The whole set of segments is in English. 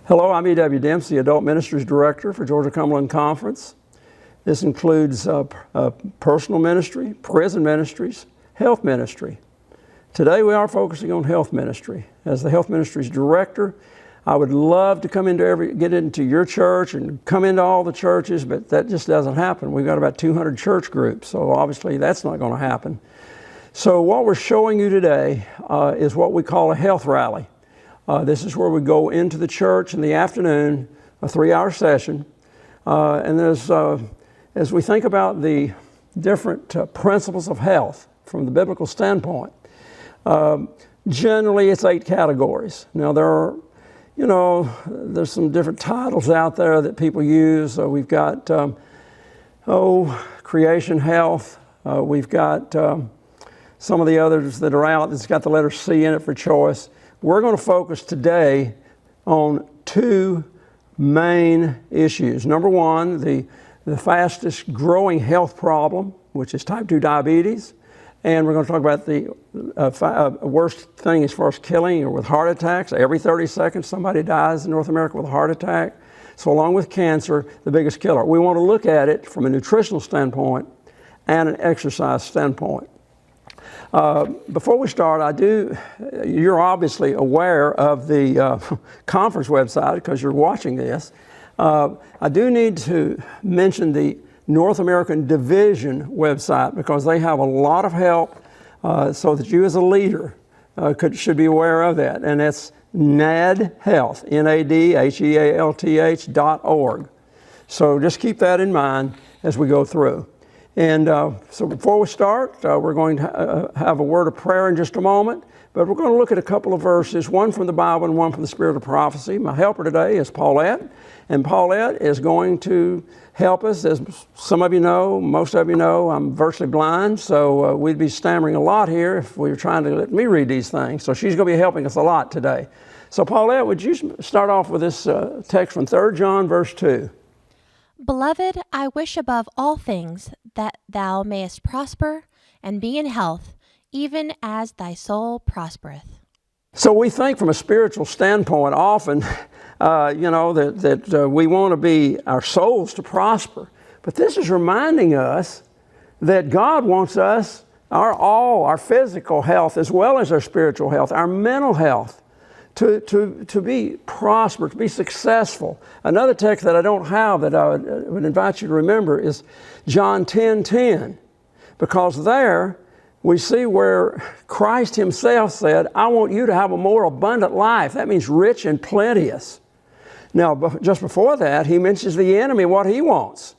Hello, I'm E.W. Dempsey, Adult Ministries Director for Georgia-Cumberland Conference. This includes personal ministry, prison ministries, health ministry. Today we are focusing on health ministry. As the health ministries director, I would love to get into your church and come into all the churches, but that just doesn't happen. We've got about 200 church groups, so obviously that's not going to happen. So what we're showing you today is what we call a health rally. This is where we go into the church in the afternoon, a 3-hour session, and as we think about the different principles of health from the biblical standpoint, generally it's 8 categories. Now there's some different titles out there that people use. We've got creation health. We've got some of the others that are out that's got the letter C in it for choice. We're going to focus today on 2 main issues. Number one, the fastest growing health problem, which is type 2 diabetes. And we're going to talk about the worst thing as far as killing or with heart attacks. Every 30 seconds somebody dies in North America with a heart attack. So along with cancer, the biggest killer. We want to look at it from a nutritional standpoint and an exercise standpoint. Before we start, you're obviously aware of the conference website because you're watching this. I do need to mention the North American Division website because they have a lot of help so that you as a leader should be aware of that. And that's NADHealth, NADHEALTH.org. So just keep that in mind as we go through. And so before we start, we're going to have a word of prayer in just a moment, but we're going to look at a couple of verses, one from the Bible and one from the Spirit of Prophecy. My helper today is Paulette, and Paulette is going to help us. As some of you know, most of you know, I'm virtually blind, so we'd be stammering a lot here if we were trying to let me read these things. So she's going to be helping us a lot today. So Paulette, would you start off with this text from 3 John verse 2? Beloved, I wish above all things that thou mayest prosper and be in health, even as thy soul prospereth. So we think from a spiritual standpoint often, that we want to be our souls to prosper. But this is reminding us that God wants us, our physical health as well as our spiritual health, our mental health, to be prosperous, to be successful. Another text that I don't have that I would invite you to remember is John 10:10, because there we see where Christ himself said, I want you to have a more abundant life. That means rich and plenteous. Now, just before that, he mentions the enemy, what he wants.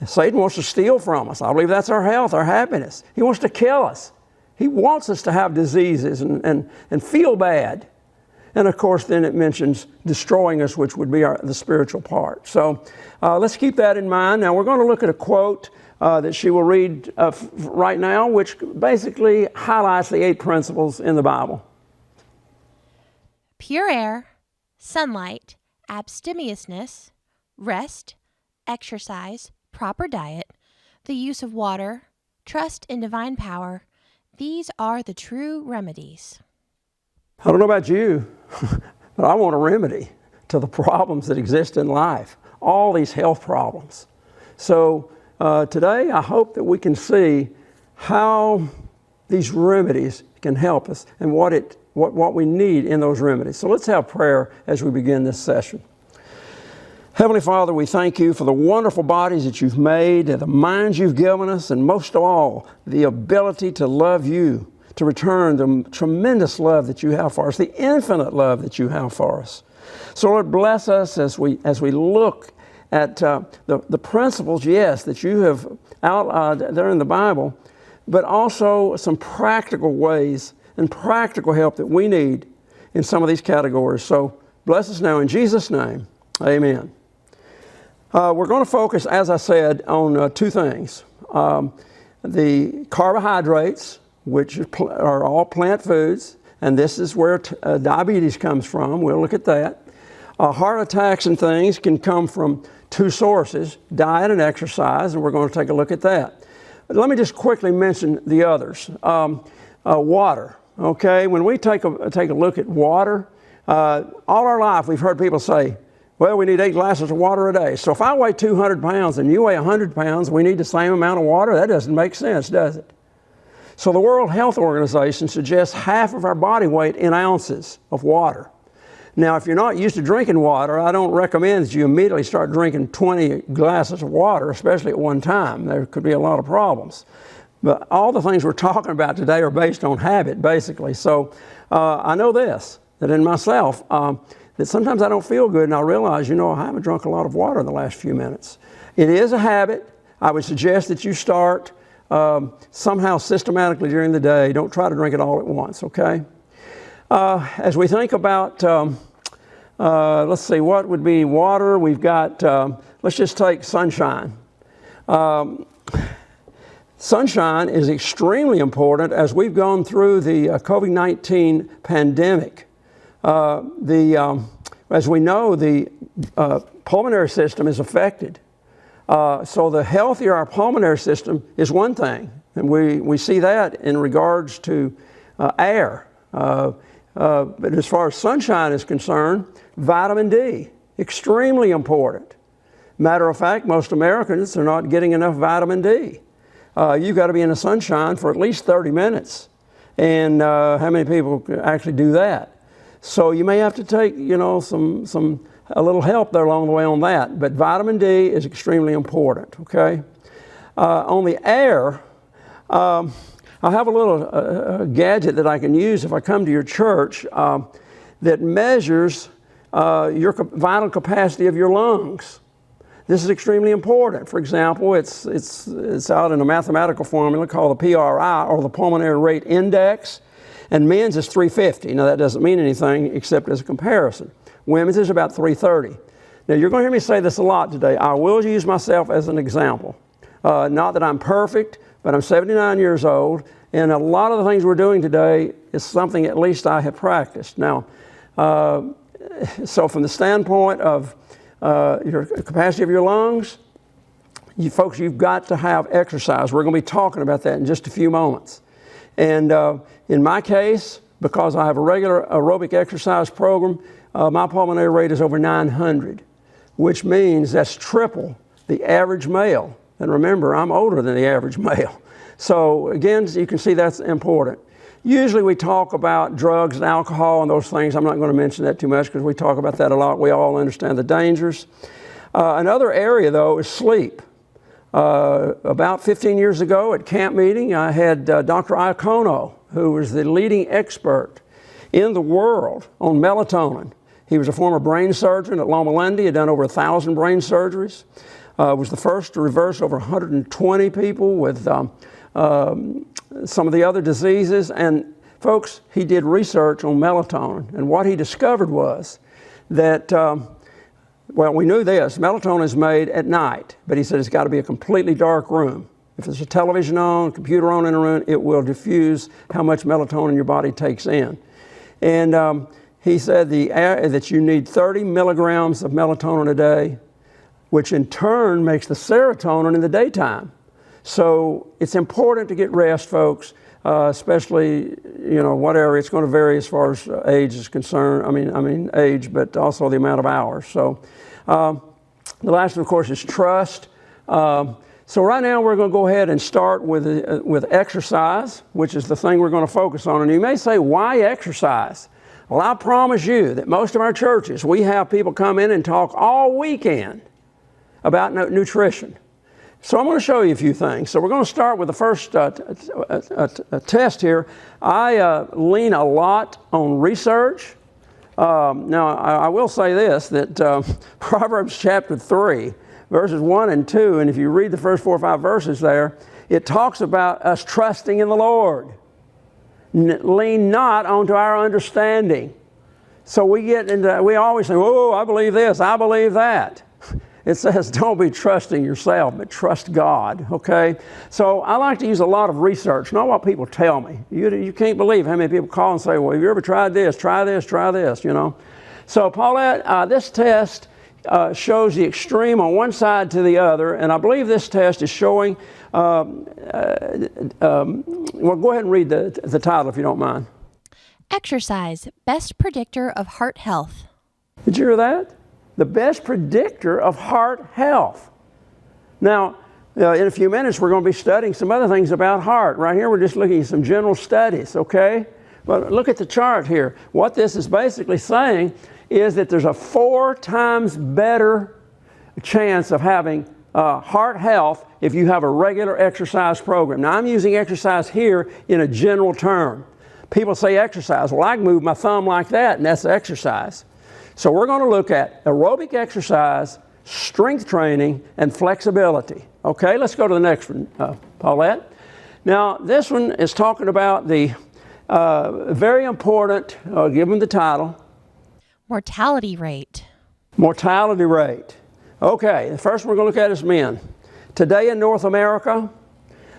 Satan wants to steal from us. I believe that's our health, our happiness. He wants to kill us. He wants us to have diseases and feel bad. And of course, then it mentions destroying us, which would be the spiritual part. So let's keep that in mind. Now we're going to look at a quote that she will read right now, which basically highlights the 8 principles in the Bible. Pure air, sunlight, abstemiousness, rest, exercise, proper diet, the use of water, trust in divine power, these are the true remedies. I don't know about you, but I want a remedy to the problems that exist in life, all these health problems. So today I hope that we can see how these remedies can help us and what we need in those remedies. So let's have prayer as we begin this session. Heavenly Father, we thank you for the wonderful bodies that you've made, the minds you've given us, and most of all, the ability to love you, to return the tremendous love that you have for us, the infinite love that you have for us. So Lord, bless us as we look at the principles, yes, that you have outlined there in the Bible, but also some practical ways and practical help that we need in some of these categories. So bless us now in Jesus' name. Amen. We're going to focus, as I said, on 2 things. The carbohydrates, which are all plant foods, and this is where diabetes comes from. We'll look at that. Heart attacks and things can come from 2 sources, diet and exercise, and we're going to take a look at that. But let me just quickly mention the others. Water, okay? When we take a look at water, All our life we've heard people say, well, we need 8 glasses of water a day. So if I weigh 200 pounds and you weigh 100 pounds, we need the same amount of water? That doesn't make sense, does it? So the World Health Organization suggests half of our body weight in ounces of water. Now, if you're not used to drinking water, I don't recommend that you immediately start drinking 20 glasses of water, especially at one time. There could be a lot of problems. But all the things we're talking about today are based on habit, basically. So I know this, that in myself, that sometimes I don't feel good and I realize, I haven't drunk a lot of water in the last few minutes. It is a habit. I would suggest that you start somehow systematically during the day. Don't try to drink it all at once, okay? As we think about, let's see, what would be water? We've got, let's just take sunshine. Sunshine is extremely important as we've gone through the COVID-19 pandemic. As we know, the pulmonary system is affected. So the healthier our pulmonary system is one thing, and we see that in regards to air. But as far as sunshine is concerned, vitamin D, extremely important. Matter of fact, most Americans are not getting enough vitamin D. You've got to be in the sunshine for at least 30 minutes. And how many people actually do that? So you may have to take, a little help there along the way on that. But vitamin D is extremely important, okay? On the air, I have a little gadget that I can use if I come to your church that measures your vital capacity of your lungs. This is extremely important. For example, it's out in a mathematical formula called the PRI, or the Pulmonary Rate Index, and men's is 350. Now that doesn't mean anything except as a comparison. Women's is about 330. Now you're going to hear me say this a lot today. I will use myself as an example. Not that I'm perfect, but I'm 79 years old, and a lot of the things we're doing today is something at least I have practiced. Now, so from the standpoint of your capacity of your lungs, folks, you've got to have exercise. We're going to be talking about that in just a few moments. And in my case, because I have a regular aerobic exercise program, my pulmonary rate is over 900, which means that's triple the average male. And remember, I'm older than the average male. So again, you can see that's important. Usually we talk about drugs and alcohol and those things. I'm not going to mention that too much because we talk about that a lot. We all understand the dangers. Another area, though, is sleep. About 15 years ago at camp meeting, I had Dr. Iacono, who was the leading expert in the world on melatonin. He was a former brain surgeon at Loma Linda. He had done over 1,000 brain surgeries. Was the first to reverse over 120 people with some of the other diseases. And folks, he did research on melatonin. And what he discovered was that, well, we knew this, melatonin is made at night, but he said it's got to be a completely dark room. If there's a television on, computer on in a room, it will diffuse how much melatonin your body takes in. And he said that you need 30 milligrams of melatonin a day, which in turn makes the serotonin in the daytime. So it's important to get rest, folks, especially, whatever. It's going to vary as far as age is concerned. I mean age, but also the amount of hours. So the last one, of course, is trust. So right now we're going to go ahead and start with exercise, which is the thing we're going to focus on. And you may say, why exercise? Well, I promise you that most of our churches, we have people come in and talk all weekend about nutrition. So I'm going to show you a few things. So we're going to start with the first test here. I lean a lot on research. Now, I will say this, that Proverbs chapter 3, verses 1 and 2, and if you read the first 4 or 5 verses there, it talks about us trusting in the Lord. Lean not onto our understanding. So we always say, oh, I believe this, I believe that. It says, don't be trusting yourself, but trust God, okay? So I like to use a lot of research, not what people tell me. You can't believe how many people call and say, well, have you ever tried this? Try this, So Paulette, this test shows the extreme on one side to the other, and I believe this test is showing, well, go ahead and read the title if you don't mind. Exercise, best predictor of heart health. Did you hear that? The best predictor of heart health. Now, in a few minutes, we're going to be studying some other things about heart. Right here, we're just looking at some general studies, okay? But look at the chart here. What this is basically saying is that there's a 4 times better chance of having heart health if you have a regular exercise program. Now, I'm using exercise here in a general term. People say exercise. Well, I can move my thumb like that, and that's exercise. So we're going to look at aerobic exercise, strength training, and flexibility. Okay, let's go to the next one, Paulette. Now, this one is talking about the very important, give them the title. Mortality rate. Mortality rate. Okay, the first one we're going to look at is men. Today in North America,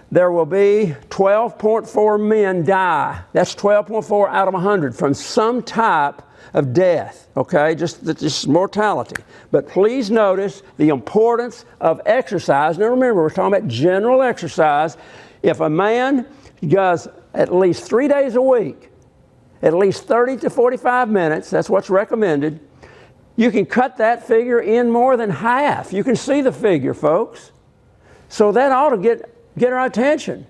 there will be 12.4 men die. That's 12.4 out of 100 from some type of death, okay? Just mortality. But please notice the importance of exercise. Now remember, we're talking about general exercise. If a man does at least 3 days a week, at least 30 to 45 minutes, that's what's recommended, you can cut that figure in more than half. You can see the figure, folks. So that ought to get our attention.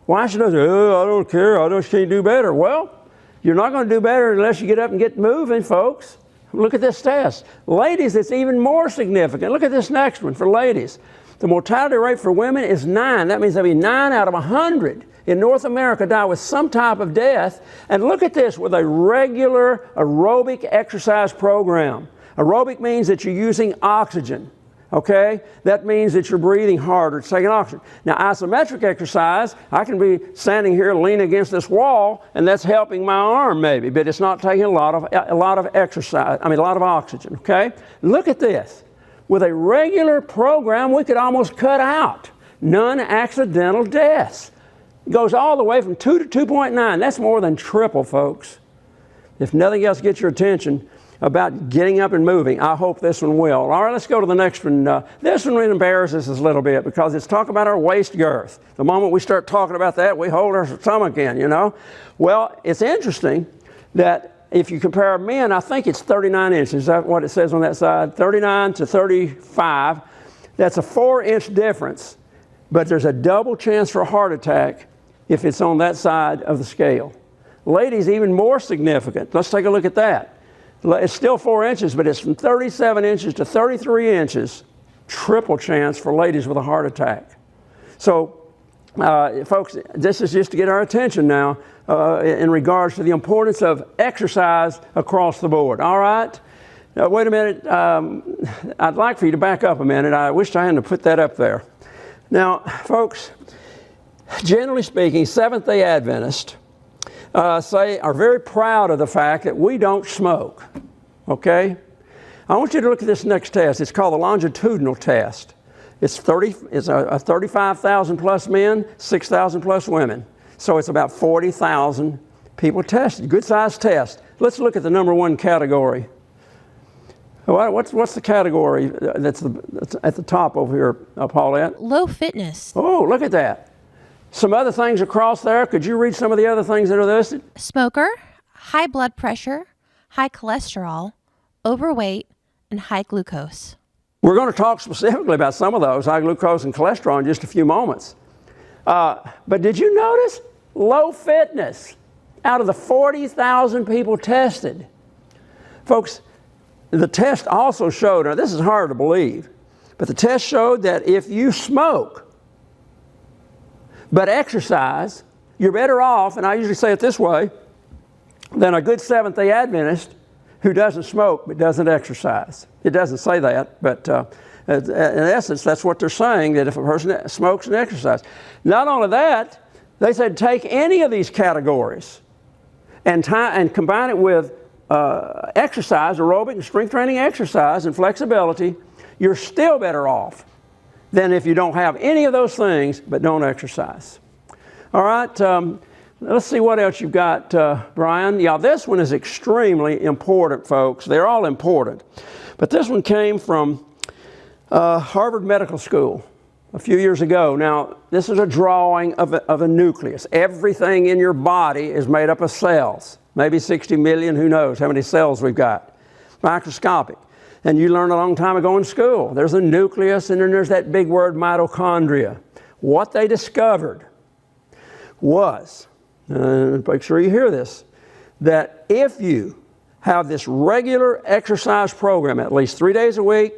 Why should I say, oh, I don't care, I just can't do better? Well, you're not going to do better unless you get up and get moving, folks. Look at this test. Ladies, it's even more significant. Look at this next one for ladies. The mortality rate for women is 9. That means there'll be 9 out of 100 in North America die with some type of death. And look at this, with a regular aerobic exercise program. Aerobic means that you're using oxygen. Okay? That means that you're breathing harder, taking oxygen. Now, isometric exercise, I can be standing here leaning against this wall, and that's helping my arm maybe, but it's not taking a lot of exercise, a lot of oxygen, okay? Look at this. With a regular program, we could almost cut out non-accidental deaths. It goes all the way from 2 to 2.9. That's more than triple, folks. If nothing else gets your attention about getting up and moving, I hope this one will. All right, let's go to the next one. This one embarrasses us a little bit because it's talking about our waist girth. The moment we start talking about that, we hold our stomach in, you know. Well, it's interesting that if you compare men, I think it's 39 inches. Is that what it says on that side? 39 to 35. That's a 4-inch difference, but there's a double chance for a heart attack if it's on that side of the scale. Ladies, even more significant. Let's take a look at that. It's still 4 inches, but it's from 37 inches to 33 inches, triple chance for ladies with a heart attack. So, folks, this is just to get our attention now in regards to the importance of exercise across the board. All right? Now, wait a minute. I'd like for you to back up a minute. I wish I hadn't put that up there. Now, folks, generally speaking, Seventh-day Adventists are very proud of the fact that we don't smoke, okay? I want you to look at this next test. It's called the longitudinal test. It's 35,000 plus men, 6,000 plus women. So it's about 40,000 people tested. Good sized test. Let's look at the number 1 category. What's the category that's at the top over here, Paulette? Low fitness. Oh, look at that. Some other things across there. Could you read some of the other things that are listed? Smoker, high blood pressure, high cholesterol, overweight, and high glucose. We're going to talk specifically about some of those, high glucose and cholesterol, in just a few moments. But did you notice low fitness out of the 40,000 people tested? Folks, the test also showed, now this is hard to believe, but the test showed that if you smoke but exercise, you're better off, and I usually say it this way, than a good Seventh-day Adventist who doesn't smoke but doesn't exercise. It doesn't say that, but in essence, that's what they're saying, that if a person smokes and exercises. Not only that, they said take any of these categories and combine it with exercise, aerobic and strength training exercise and flexibility, you're still better off than if you don't have any of those things but don't exercise. All right, let's see what else you've got, Brian. Yeah, this one is extremely important, folks. They're all important. But this one came from Harvard Medical School a few years ago. Now, this is a drawing of a nucleus. Everything in your body is made up of cells. maybe 60 million, who knows how many cells we've got. Microscopic. And you learned a long time ago in school, there's a nucleus and then there's that big word mitochondria. What they discovered was, make sure you hear this, that if you have this regular exercise program, at least 3 days a week,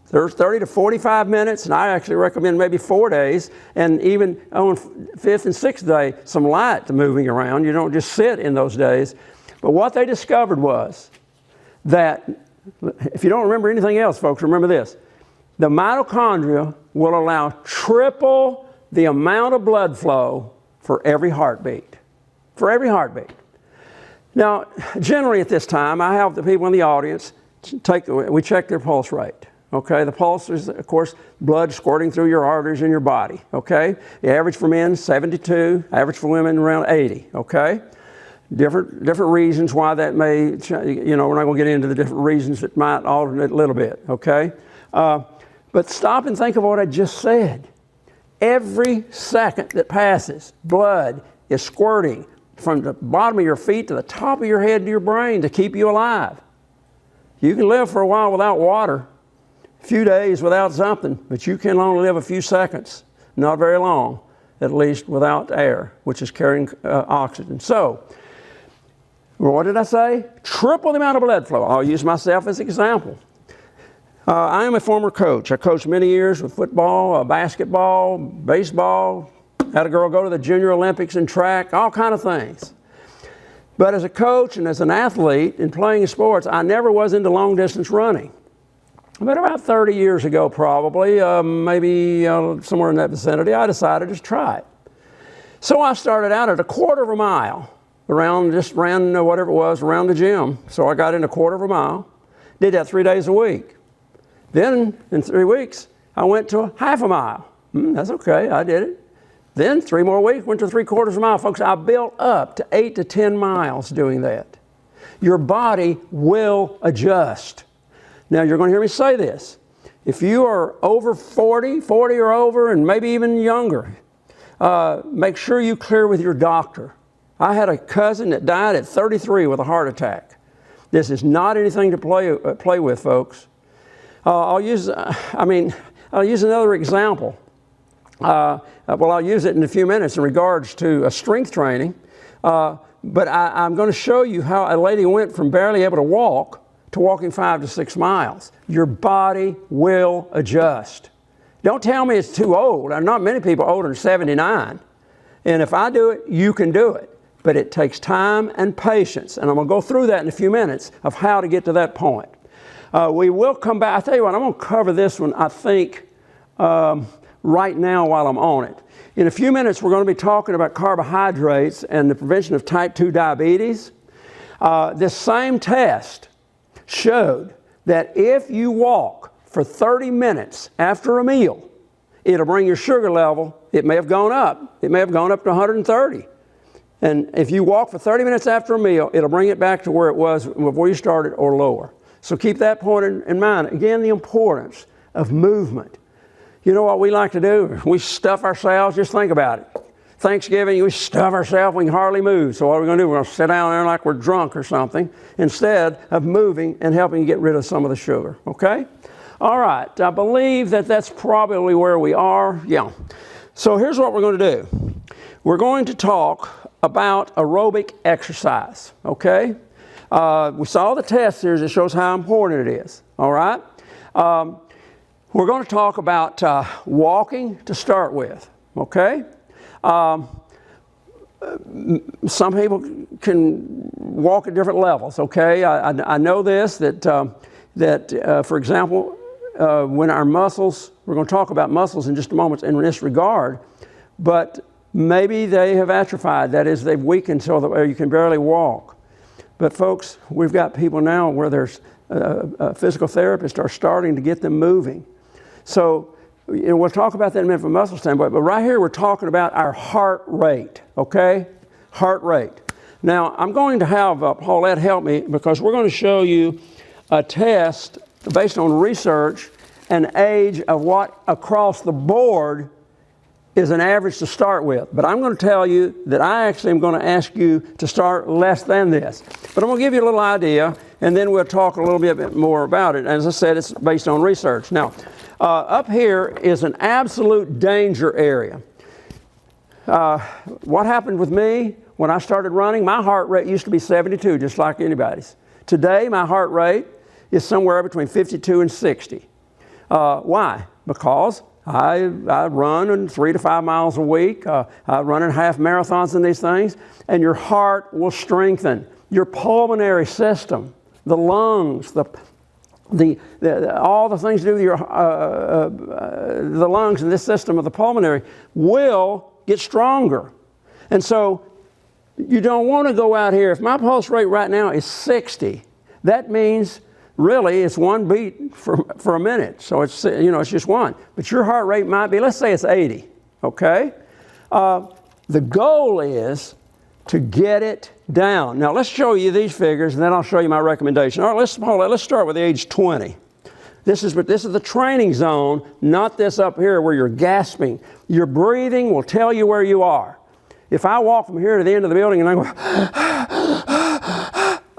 there's 30 to 45 minutes, and I actually recommend maybe 4 days, and even on fifth and sixth day, some light moving around. You don't just sit in those days. But what they discovered was that, if you don't remember anything else, folks, remember this. The mitochondria will allow triple the amount of blood flow for every heartbeat. For every heartbeat. Now, generally at this time, I have the people in the audience, we check their pulse rate. Okay, the pulse is, of course, blood squirting through your arteries in your body. Okay, the average for men, 72, average for women, around 80. Okay, different reasons why that may, we're not going to get into the different reasons that might alternate a little bit. Okay, but stop and think of what I just said. Every second that passes, blood is squirting from the bottom of your feet to the top of your head to your brain to keep you alive. You can live for a while without water, a few days without something, but you can only live a few seconds, not very long, at least without air, which is carrying oxygen. So, what did I say? Triple the amount of blood flow. I'll use myself as an example. I am a former coach. I coached many years with football, basketball, baseball, had a girl go to the Junior Olympics in track, all kind of things. But as a coach and as an athlete in playing sports, I never was into long distance running. But about 30 years ago, probably, maybe somewhere in that vicinity, I decided to try it. So I started out at a quarter of a mile, around whatever it was, around the gym. So I got in a quarter of a mile, did that 3 days a week. Then, in 3 weeks, I went to a half a mile. That's okay, I did it. Then 3 more weeks, went to 3/4 of a mile. Folks, I built up to 8 to 10 miles doing that. Your body will adjust. Now, you're going to hear me say this. If you are over 40 or over, and maybe even younger, make sure you clear with your doctor. I had a cousin that died at 33 with a heart attack. This is not anything to play with, folks. I'll use another example. I'll use it in a few minutes in regards to strength training. But I'm going to show you how a lady went from barely able to walk to walking 5 to 6 miles. Your body will adjust. Don't tell me it's too old. Not many people older than 79. And if I do it, you can do it. But it takes time and patience. And I'm going to go through that in a few minutes of how to get to that point. We will come back. I tell you what, I'm going to cover this one, I think, right now while I'm on it. In a few minutes, we're going to be talking about carbohydrates and the prevention of type 2 diabetes. This same test showed that if you walk for 30 minutes after a meal, it'll bring your sugar level, it may have gone up. It may have gone up to 130. And if you walk for 30 minutes after a meal, it'll bring it back to where it was before you started or lower. So keep that point in mind. Again, the importance of movement. You know what we like to do? We stuff ourselves. Just think about it. Thanksgiving, we stuff ourselves, we can hardly move. So what are we going to do? We're going to sit down there like we're drunk or something instead of moving and helping you get rid of some of the sugar, okay? All right, I believe that that's probably where we are. Yeah. So here's what we're going to do. We're going to talk about aerobic exercise, okay? We saw the test series that shows how important it is, all right? We're going to talk about walking to start with, okay? Some people can walk at different levels, okay? I know this, that for example, when our muscles, we're going to talk about muscles in just a moment in this regard, but maybe they have atrophied, that is, they've weakened so that you can barely walk. But folks, we've got people now where there's physical therapists are starting to get them moving. So, we'll talk about that in a minute from a muscle standpoint, but right here we're talking about our heart rate, okay? Heart rate. Now, I'm going to have Paulette help me because we're going to show you a test based on research and age of what across the board is an average to start with. But I'm going to tell you that I actually am going to ask you to start less than this. But I'm going to give you a little idea, and then we'll talk a little bit more about it. As I said, it's based on research. Now, up here is an absolute danger area. What happened with me when I started running? My heart rate used to be 72, just like anybody's. Today, my heart rate is somewhere between 52 and 60. Why? Because I run 3 to 5 miles a week. I run in half marathons and these things, and your heart will strengthen. Your pulmonary system, the lungs, all the things to do with your the lungs and this system of the pulmonary will get stronger. And so you don't want to go out here. If my pulse rate right now is 60, that means really it's one beat for a minute. So it's, it's just one. But your heart rate might be, let's say it's 80, okay? The goal is to get it down. Now let's show you these figures, and then I'll show you my recommendation. All right, let's start with age 20. This is the training zone, not this up here where you're gasping. Your breathing will tell you where you are. If I walk from here to the end of the building and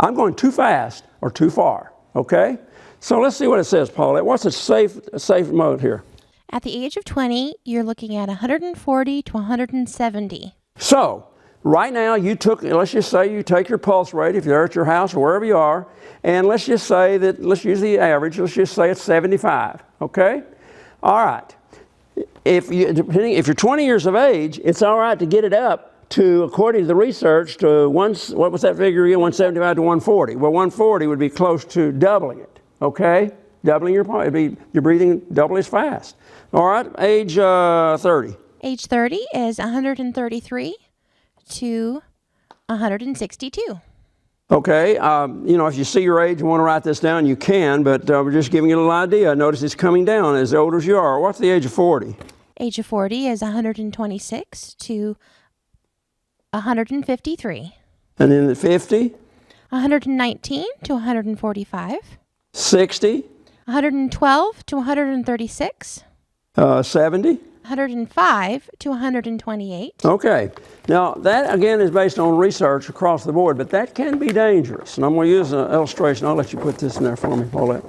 I'm going too fast or too far, okay? So let's see what it says, Paulette. What's a safe mode here? At the age of 20, you're looking at 140 to 170. So right now let's just say you take your pulse rate if you're at your house or wherever you are, and let's just say that, let's use the average, let's just say it's 75, okay? All right. If you're 20 years of age, it's all right to get it up to, according to the research, to what was that figure again? 175 to 140. Well, 140 would be close to doubling it, okay? Doubling your pulse, you're breathing double as fast. All right, age 30. Age 30 is 133 to 162. Okay, if you see your age and want to write this down, you can, but we're just giving you a little idea. Notice it's coming down as old as you are. What's the age of 40? Age of 40 is 126 to 153. And then at 50? 119 to 145. 60? 112 to 136. 70? 105 to 128. Okay. Now, that again is based on research across the board, but that can be dangerous. And I'm going to use an illustration. I'll let you put this in there for me, Paulette.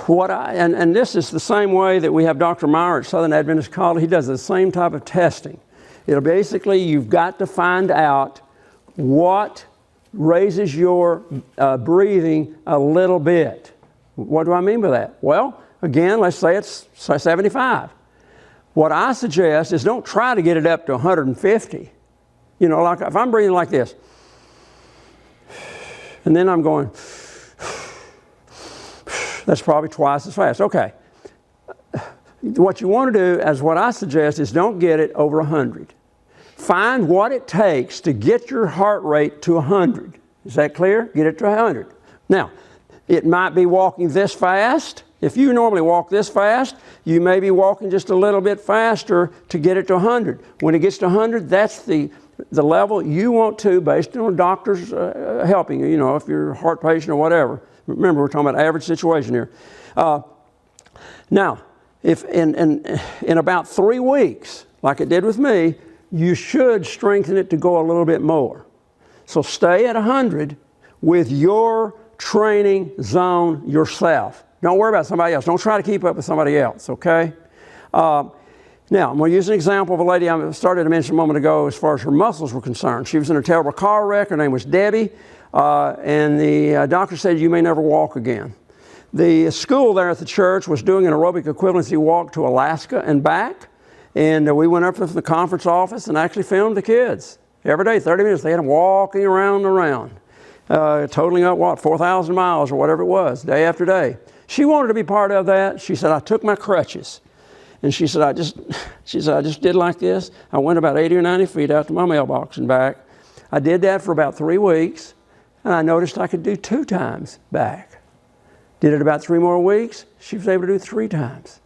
And this is the same way that we have Dr. Meyer at Southern Adventist College. He does the same type of testing. It'll basically, you've got to find out what raises your breathing a little bit. What do I mean by that? Well, again, let's say it's 75. What I suggest is don't try to get it up to 150. Like if I'm breathing like this, and then I'm going, that's probably twice as fast. Okay. What you want to do, as what I suggest, is don't get it over 100. Find what it takes to get your heart rate to 100. Is that clear? Get it to 100. Now, it might be walking this fast. If you normally walk this fast, you may be walking just a little bit faster to get it to 100. When it gets to 100, that's the level you want to, based on doctors helping you, if you're a heart patient or whatever. Remember, we're talking about average situation here. Now, if in about 3 weeks, like it did with me, you should strengthen it to go a little bit more. So stay at 100 with your training zone yourself. Don't worry about somebody else. Don't try to keep up with somebody else, okay? Now, I'm going to use an example of a lady I started to mention a moment ago as far as her muscles were concerned. She was in a terrible car wreck. Her name was Debbie, and the doctor said, you may never walk again. The school there at the church was doing an aerobic equivalency walk to Alaska and back, and we went up to the conference office and actually filmed the kids. Every day, 30 minutes, they had them walking around and around, totaling up, 4,000 miles or whatever it was, day after day. She wanted to be part of that. She said, I took my crutches. And she said, I just did like this. I went about 80 or 90 feet out to my mailbox and back. I did that for about 3 weeks, and I noticed I could do 2 times back. Did it about 3 more weeks. She was able to do 3 times.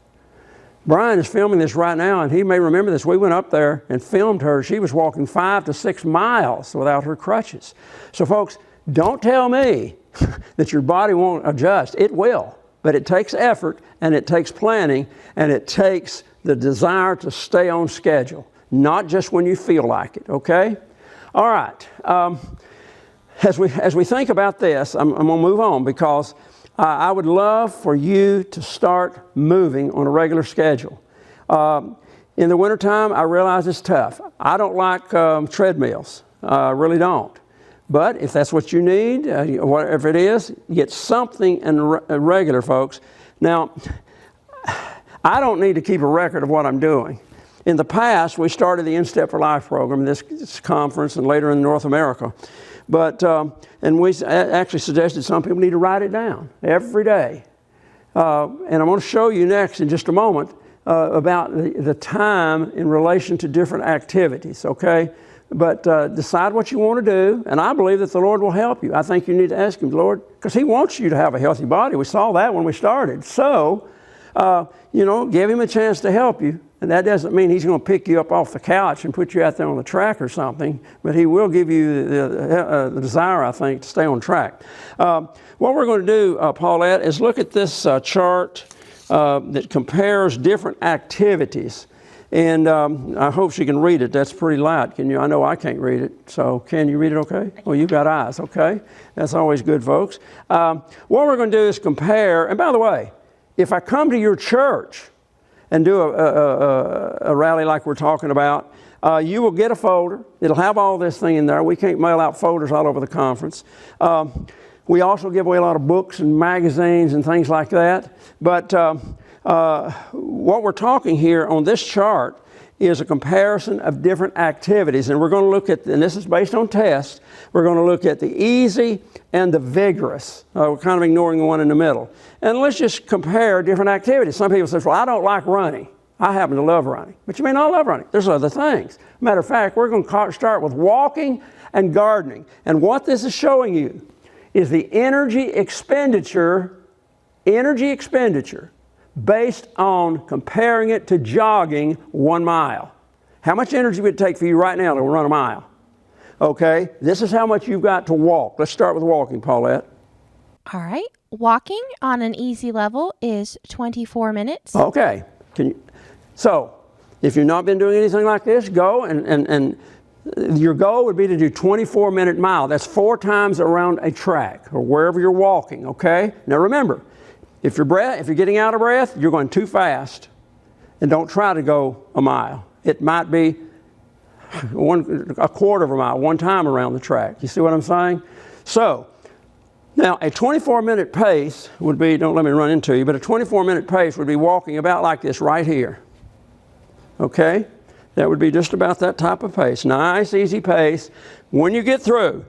Brian is filming this right now, and he may remember this. We went up there and filmed her. She was walking 5 to 6 miles without her crutches. So folks, don't tell me that your body won't adjust. It will. but it takes effort, and it takes planning, and it takes the desire to stay on schedule, not just when you feel like it, okay? All right. As we think about this, I'm going to move on, because I would love for you to start moving on a regular schedule. In the wintertime, I realize it's tough. I don't like treadmills. I really don't. But if that's what you need, whatever it is, get something regular, folks. Now, I don't need to keep a record of what I'm doing. In the past, we started the In Step for Life program, this conference, and later in North America. But, and we actually suggested some people need to write it down every day. And I'm going to show you next in just a moment about the time in relation to different activities, okay? But decide what you want to do, and I believe that the Lord will help you. I think you need to ask Him, Lord, because He wants you to have a healthy body. We saw that when we started. So, give Him a chance to help you. And that doesn't mean He's going to pick you up off the couch and put you out there on the track or something, but He will give you the desire, I think, to stay on track. What we're going to do, Paulette, is look at this chart that compares different activities. And I hope she can read it. That's pretty light. Can you? I know I can't read it. So can you read it okay? Well, you've got eyes, okay? That's always good, folks. What we're going to do is compare. And by the way, if I come to your church and do a rally like we're talking about, you will get a folder. It'll have all this thing in there. We can't mail out folders all over the conference. We also give away a lot of books and magazines and things like that. But what we're talking here on this chart is a comparison of different activities. And we're going to look at, and this is based on tests, we're going to look at the easy and the vigorous. We're kind of ignoring the one in the middle. And let's just compare different activities. Some people say, well, I don't like running. I happen to love running. But you may not love running. There's other things. Matter of fact, we're going to start with walking and gardening. And what this is showing you is the energy expenditure based on comparing it to jogging 1 mile. How much energy would it take for you right now to run a mile? Okay, this is how much you've got to walk. Let's start with walking, Paulette. All right. Walking on an easy level is 24 minutes. Okay. So, if you've not been doing anything like this, go and your goal would be to do 24-minute mile. That's 4 times around a track or wherever you're walking, okay? Now remember, if you're getting out of breath, you're going too fast. And don't try to go a mile. It might be a quarter of a mile, 1 time around the track. You see what I'm saying? So, now a 24-minute pace would be, don't let me run into you, but a 24-minute pace would be walking about like this right here. Okay? That would be just about that type of pace. Nice, easy pace. When you get through,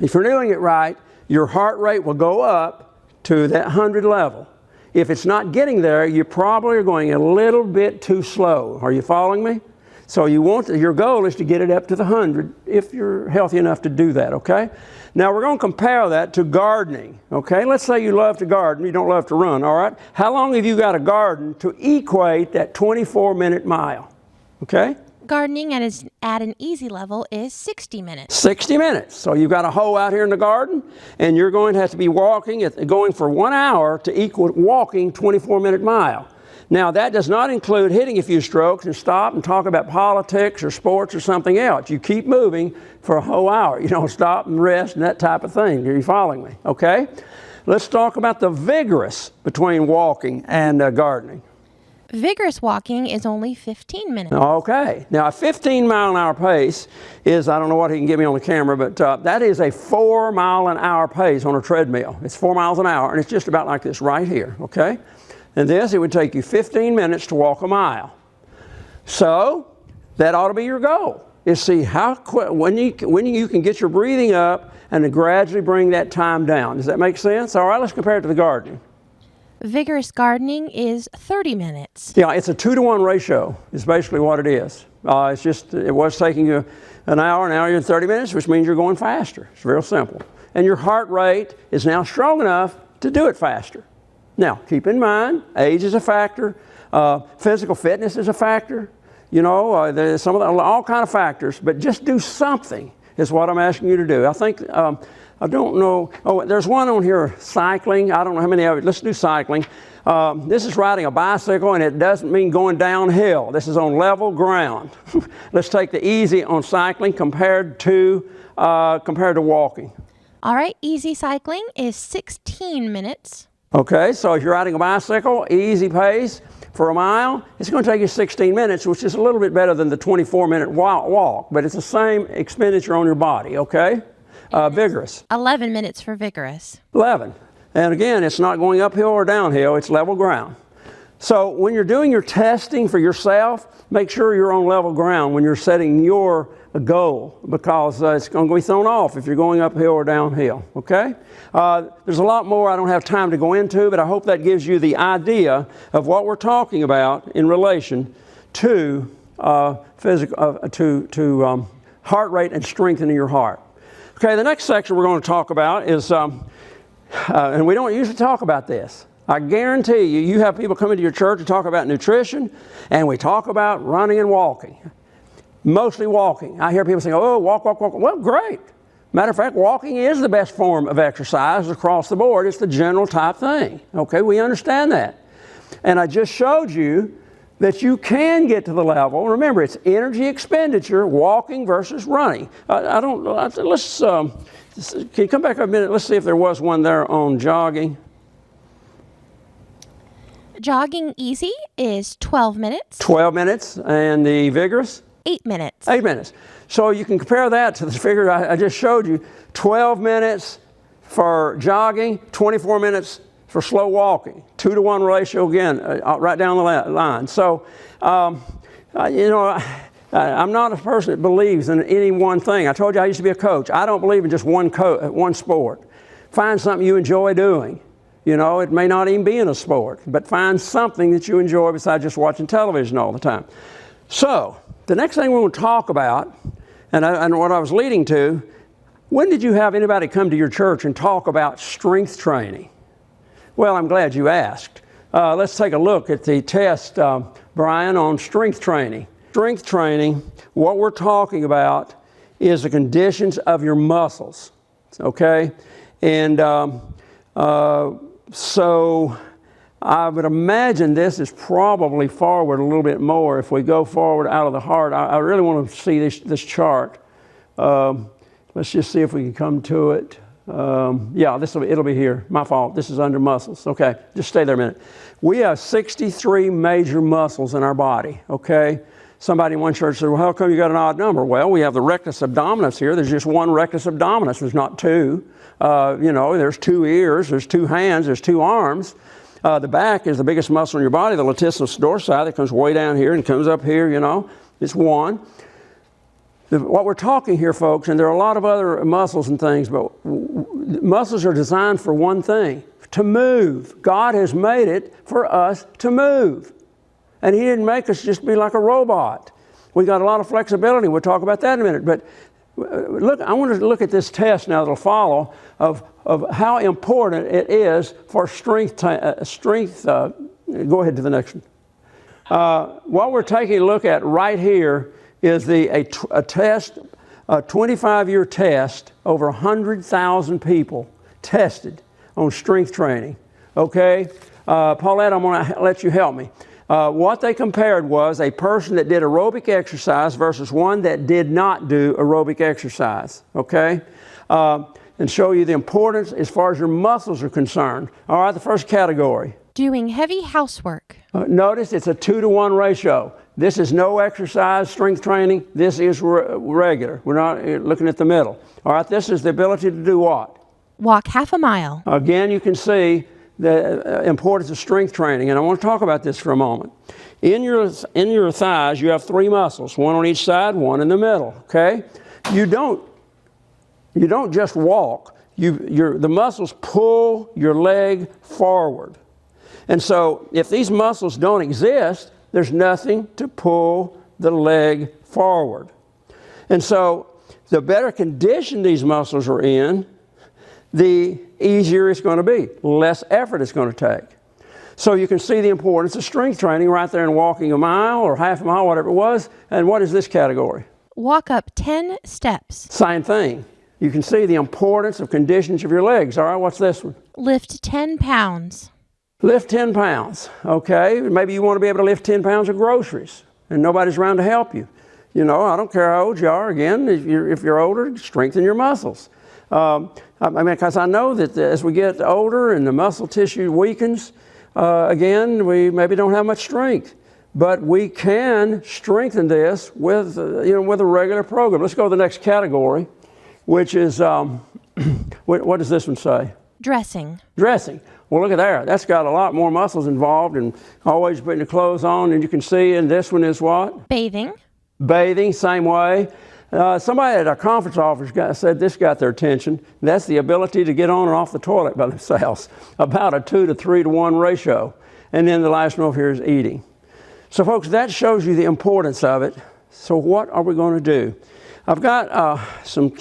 if you're doing it right, your heart rate will go up to that 100 level. If it's not getting there, you probably are going a little bit too slow. Are you following me? So your goal is to get it up to the 100 if you're healthy enough to do that, okay? Now we're going to compare that to gardening, okay? Let's say you love to garden, you don't love to run, all right? How long have you got to garden to equate that 24-minute mile, okay? Gardening at an easy level is 60 minutes. 60 minutes. So you've got a hoe out here in the garden, and you're going to have to be going for 1 hour to equal walking 24-minute mile. Now, that does not include hitting a few strokes and stop and talk about politics or sports or something else. You keep moving for a whole hour. You don't stop and rest and that type of thing. Are you following me? Okay? Let's talk about the vigorous between walking and gardening. Vigorous walking is only 15 minutes. Okay. Now, a 15-mile-an-hour pace is, I don't know what he can get me on the camera, but that is a 4-mile-an-hour pace on a treadmill. It's 4 miles an hour, and it's just about like this right here, okay? And this, it would take you 15 minutes to walk a mile. So, that ought to be your goal, is see how quick, when you can get your breathing up and to gradually bring that time down. Does that make sense? All right, let's compare it to the gardening. Vigorous gardening is 30 minutes. Yeah, it's a 2-to-1 ratio is basically what it is. It was taking you an hour, now you're in 30 minutes, which means you're going faster. It's real simple. And your heart rate is now strong enough to do it faster. Now, keep in mind, age is a factor, physical fitness is a factor, there's all kind of factors, but just do something is what I'm asking you to do. I think I don't know. Oh, there's one on here, cycling. I don't know how many of it. Let's do cycling. This is riding a bicycle, and it doesn't mean going downhill. This is on level ground. Let's take the easy on cycling compared to walking. All right, easy cycling is 16 minutes. Okay, so if you're riding a bicycle, easy pace for a mile, it's going to take you 16 minutes, which is a little bit better than the 24-minute walk, but it's the same expenditure on your body, okay? Vigorous. 11 minutes for vigorous. 11. And again, it's not going uphill or downhill, it's level ground. So when you're doing your testing for yourself, make sure you're on level ground when you're setting your goal, because it's going to be thrown off if you're going uphill or downhill, okay? There's a lot more I don't have time to go into, but I hope that gives you the idea of what we're talking about in relation to heart rate and strengthening your heart. Okay, the next section we're going to talk about is, and we don't usually talk about this. I guarantee you, you have people come into your church and talk about nutrition, and we talk about running and walking. Mostly walking. I hear people saying, oh, walk. Well, great. Matter of fact, walking is the best form of exercise across the board. It's the general type thing. Okay, we understand that. And I just showed you that you can get to the level. Remember, it's energy expenditure, walking versus running. Let's, can you come back a minute? Let's see if there was one there on jogging. Jogging easy is 12 minutes. 12 minutes. And the vigorous? 8 minutes. 8 minutes. So you can compare that to the figure I just showed you. 12 minutes for jogging, 24 minutes for slow walking. 2-to-1 ratio again, right down the line. So, I'm not a person that believes in any one thing. I told you I used to be a coach. I don't believe in just one sport. Find something you enjoy doing. You know, it may not even be in a sport, but find something that you enjoy besides just watching television all the time. So, the next thing we want to talk about, and what I was leading to, when did you have anybody come to your church and talk about strength training? Well, I'm glad you asked. Let's take a look at the test, Brian, on strength training. Strength training, what we're talking about is the conditions of your muscles, okay? And so I would imagine this is probably forward a little bit more if we go forward out of the heart. I really want to see this chart. Let's just see if we can come to it. Yeah, it'll be here. My fault. This is under muscles. Okay, just stay there a minute. We have 63 major muscles in our body, okay? Somebody in one church said, well, how come you got an odd number? Well, we have the rectus abdominis here. There's just one rectus abdominis. There's not two. There's 2 ears, there's 2 hands, there's 2 arms. The back is the biggest muscle in your body, the latissimus dorsi, that comes way down here and comes up here, It's one. What we're talking here, folks, and there are a lot of other muscles and things, but muscles are designed for one thing, to move. God has made it for us to move. And He didn't make us just be like a robot. We got a lot of flexibility. We'll talk about that in a minute. But look, I want to look at this test now that'll follow of how important it is for strength. Go ahead to the next one. What we're taking a look at right here is a test, a 25-year test, over 100,000 people tested on strength training. Okay? Paulette, I'm going to let you help me. What they compared was a person that did aerobic exercise versus one that did not do aerobic exercise. Okay? And show you the importance as far as your muscles are concerned. All right, the first category. Doing heavy housework. Notice it's a 2-to-1 ratio. This is no exercise, strength training. This is regular. We're not looking at the middle. All right, this is the ability to do what? Walk half a mile. Again, you can see the importance of strength training, and I want to talk about this for a moment. In your thighs, you have 3 muscles, one on each side, one in the middle, okay? You don't just walk. The muscles pull your leg forward. And so if these muscles don't exist, there's nothing to pull the leg forward. And so the better condition these muscles are in, the easier it's going to be, less effort it's going to take. So you can see the importance of strength training right there in walking a mile or half a mile, whatever it was. And what is this category? Walk up 10 steps. Same thing. you can see the importance of conditions of your legs. All right, what's this one? Lift 10 pounds. Lift 10 pounds, okay? Maybe you want to be able to lift 10 pounds of groceries and nobody's around to help you. You know, I don't care how old you are. Again, if you're older, strengthen your muscles. I mean, because I know that as we get older and the muscle tissue weakens, again, we maybe don't have much strength. But we can strengthen this with, with a regular program. Let's go to the next category, which is, what does this one say? Dressing. Dressing. Well, look at there. That's got a lot more muscles involved and always putting the clothes on. And you can see, and this one is what? Bathing. Bathing, same way. Somebody at our conference office said this got their attention. That's the ability to get on and off the toilet by themselves. About a 2 to 3 to 1 ratio. And then the last one over here is eating. So folks, that shows you the importance of it. So what are we going to do? I've got some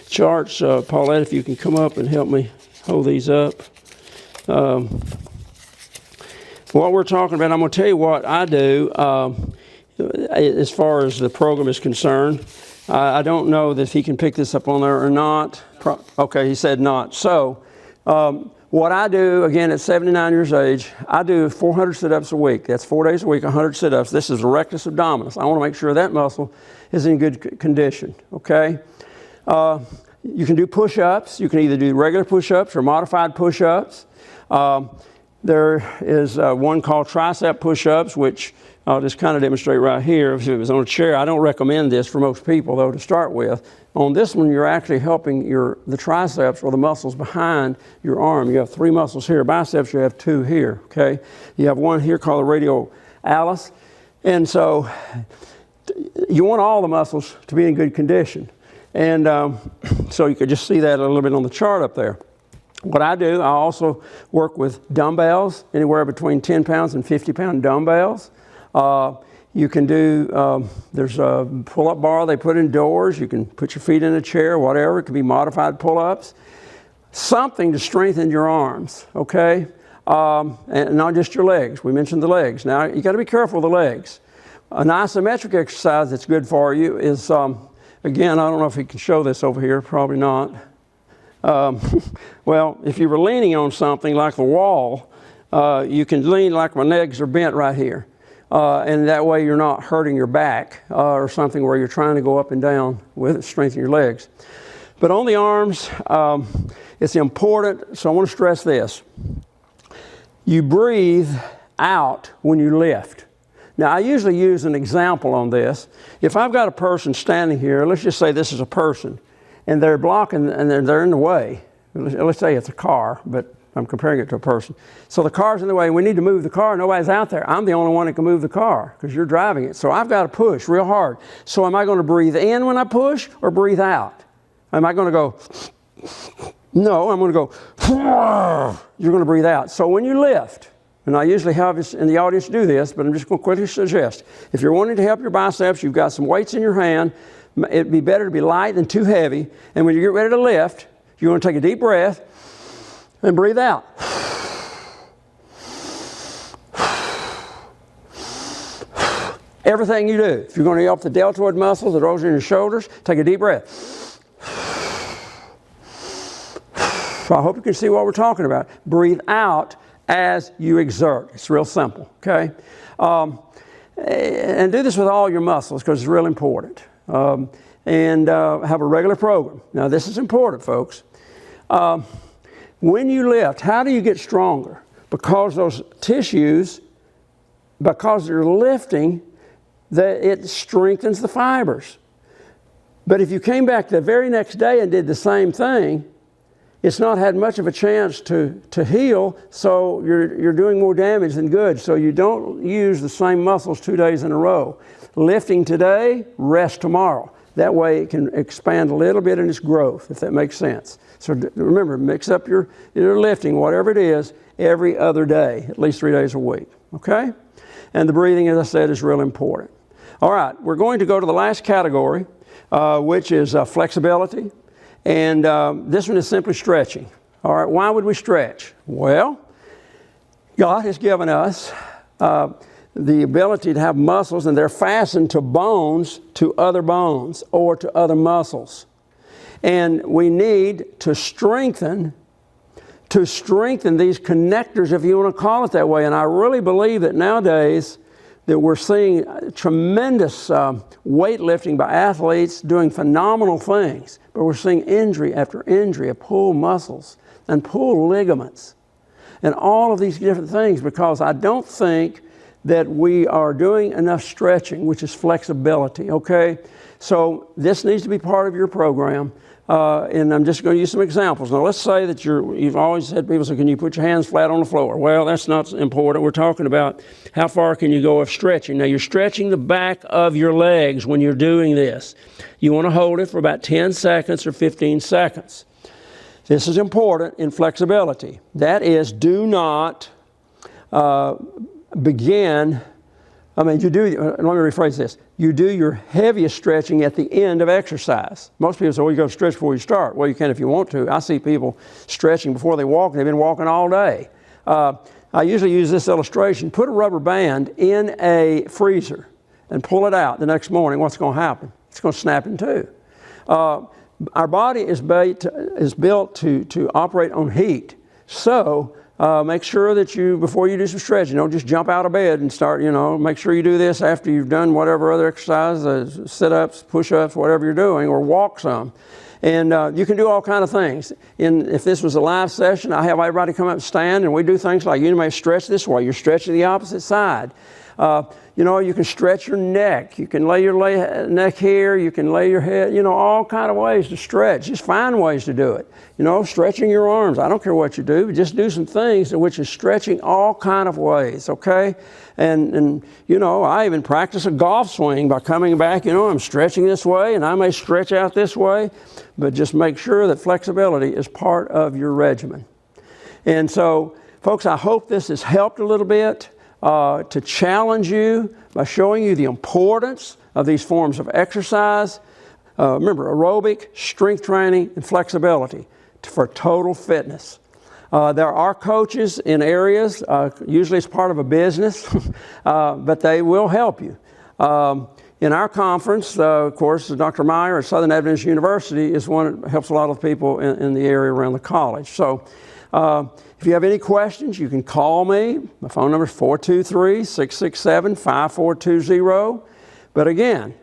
charts. Paulette, if you can come up and help me hold these up. What we're talking about, I'm going to tell you what I do as far as the program is concerned. I don't know that he can pick this up on there or not. Okay, he said not. So what I do, again, at 79 years of age, I do 400 sit-ups a week. That's 4 days a week, 100 sit-ups. This is rectus abdominis. I want to make sure that muscle is in good condition, okay? You can do push-ups. You can either do regular push-ups or modified push-ups. There is one called tricep push-ups, which I'll just kind of demonstrate right here. If it was on a chair, I don't recommend this for most people, though, to start with. On this one, you're actually helping the triceps, or the muscles behind your arm. You have 3 muscles here. Biceps, you have 2 here, okay? You have one here called the radialis. And so you want all the muscles to be in good condition. And so you could just see that a little bit on the chart up there. What I do, I also work with dumbbells, anywhere between 10 pounds and 50-pound dumbbells. You can do, there's a pull-up bar they put indoors. You can put your feet in a chair, whatever. It can be modified pull-ups. Something to strengthen your arms, okay? And not just your legs. We mentioned the legs. Now, you got to be careful with the legs. An isometric exercise that's good for you is, again, I don't know if he can show this over here. Probably not. Well, if you were leaning on something like the wall, you can lean like my legs are bent right here. And that way you're not hurting your back or something where you're trying to go up and down with it, strengthen your legs. But on the arms, it's important, so I want to stress this. You breathe out when you lift. Now, I usually use an example on this. If I've got a person standing here, let's just say this is a person, and they're blocking and they're in the way. Let's say it's a car, but I'm comparing it to a person. So the car's in the way, and we need to move the car. Nobody's out there. I'm the only one that can move the car because you're driving it. So I've got to push real hard. So am I going to breathe in when I push or breathe out? Am I going to go, no, I'm going to go, you're going to breathe out. So when you lift, and I usually have this in the audience do this, but I'm just going to quickly suggest, if you're wanting to help your biceps, you've got some weights in your hand, it'd be better to be light than too heavy. And when you get ready to lift, you're going to take a deep breath and breathe out. Everything you do, if you're going to help the deltoid muscles, the rows in your shoulders, take a deep breath. So I hope you can see what we're talking about. Breathe out as you exert. It's real simple, okay? And do this with all your muscles because it's real important. And have a regular program. Now, this is important, folks. When you lift, how do you get stronger? Because those tissues, because they're lifting, it strengthens the fibers. But if you came back the very next day and did the same thing, it's not had much of a chance to heal, so you're doing more damage than good. So you don't use the same muscles 2 days in a row. Lifting today, rest tomorrow. That way it can expand a little bit in its growth, if that makes sense. So remember, mix up your lifting, whatever it is, every other day, at least 3 days a week, okay? And the breathing, as I said, is real important. All right, we're going to go to the last category, which is flexibility. And this one is simply stretching. All right, why would we stretch? Well, God has given us the ability to have muscles, and they're fastened to bones, to other bones, or to other muscles. And we need to strengthen these connectors, if you want to call it that way. And I really believe that nowadays that we're seeing tremendous weightlifting by athletes doing phenomenal things, but we're seeing injury after injury of pulled muscles and pulled ligaments and all of these different things, because I don't think that we are doing enough stretching, which is flexibility, okay? So this needs to be part of your program. And I'm just going to use some examples. Now, let's say that you've always had people say, can you put your hands flat on the floor? Well, that's not important. We're talking about how far can you go of stretching. Now, you're stretching the back of your legs when you're doing this. You want to hold it for about 10 seconds or 15 seconds. This is important in flexibility. That is, do not begin. Let me rephrase this. You do your heaviest stretching at the end of exercise. Most people say, well, you got to stretch before you start. Well, you can if you want to. I see people stretching before they walk. They've been walking all day. I usually use this illustration. Put a rubber band in a freezer and pull it out the next morning. What's going to happen? It's going to snap in two. Our body is built to operate on heat. So make sure that before you do some stretching, don't just jump out of bed and start, make sure you do this after you've done whatever other exercise, sit-ups, push-ups, whatever you're doing, or walk some. And you can do all kinds of things. If this was a live session, I have everybody come up and stand, and we do things like you may stretch this way. You're stretching the opposite side. You can stretch your neck. You can lay your neck here. You can lay your head, all kind of ways to stretch. Just find ways to do it. Stretching your arms. I don't care what you do, but just do some things which is stretching all kind of ways, okay? And I even practice a golf swing by coming back, I'm stretching this way, and I may stretch out this way, but just make sure that flexibility is part of your regimen. And so, folks, I hope this has helped a little bit. To challenge you by showing you the importance of these forms of exercise. Remember, aerobic, strength training, and flexibility for total fitness. There are coaches in areas, usually it's part of a business, but they will help you. In our conference, of course, Dr. Meyer at Southern Adventist University is one that helps a lot of people in the area around the college. So if you have any questions, you can call me. My phone number is 423-667-5420. But again,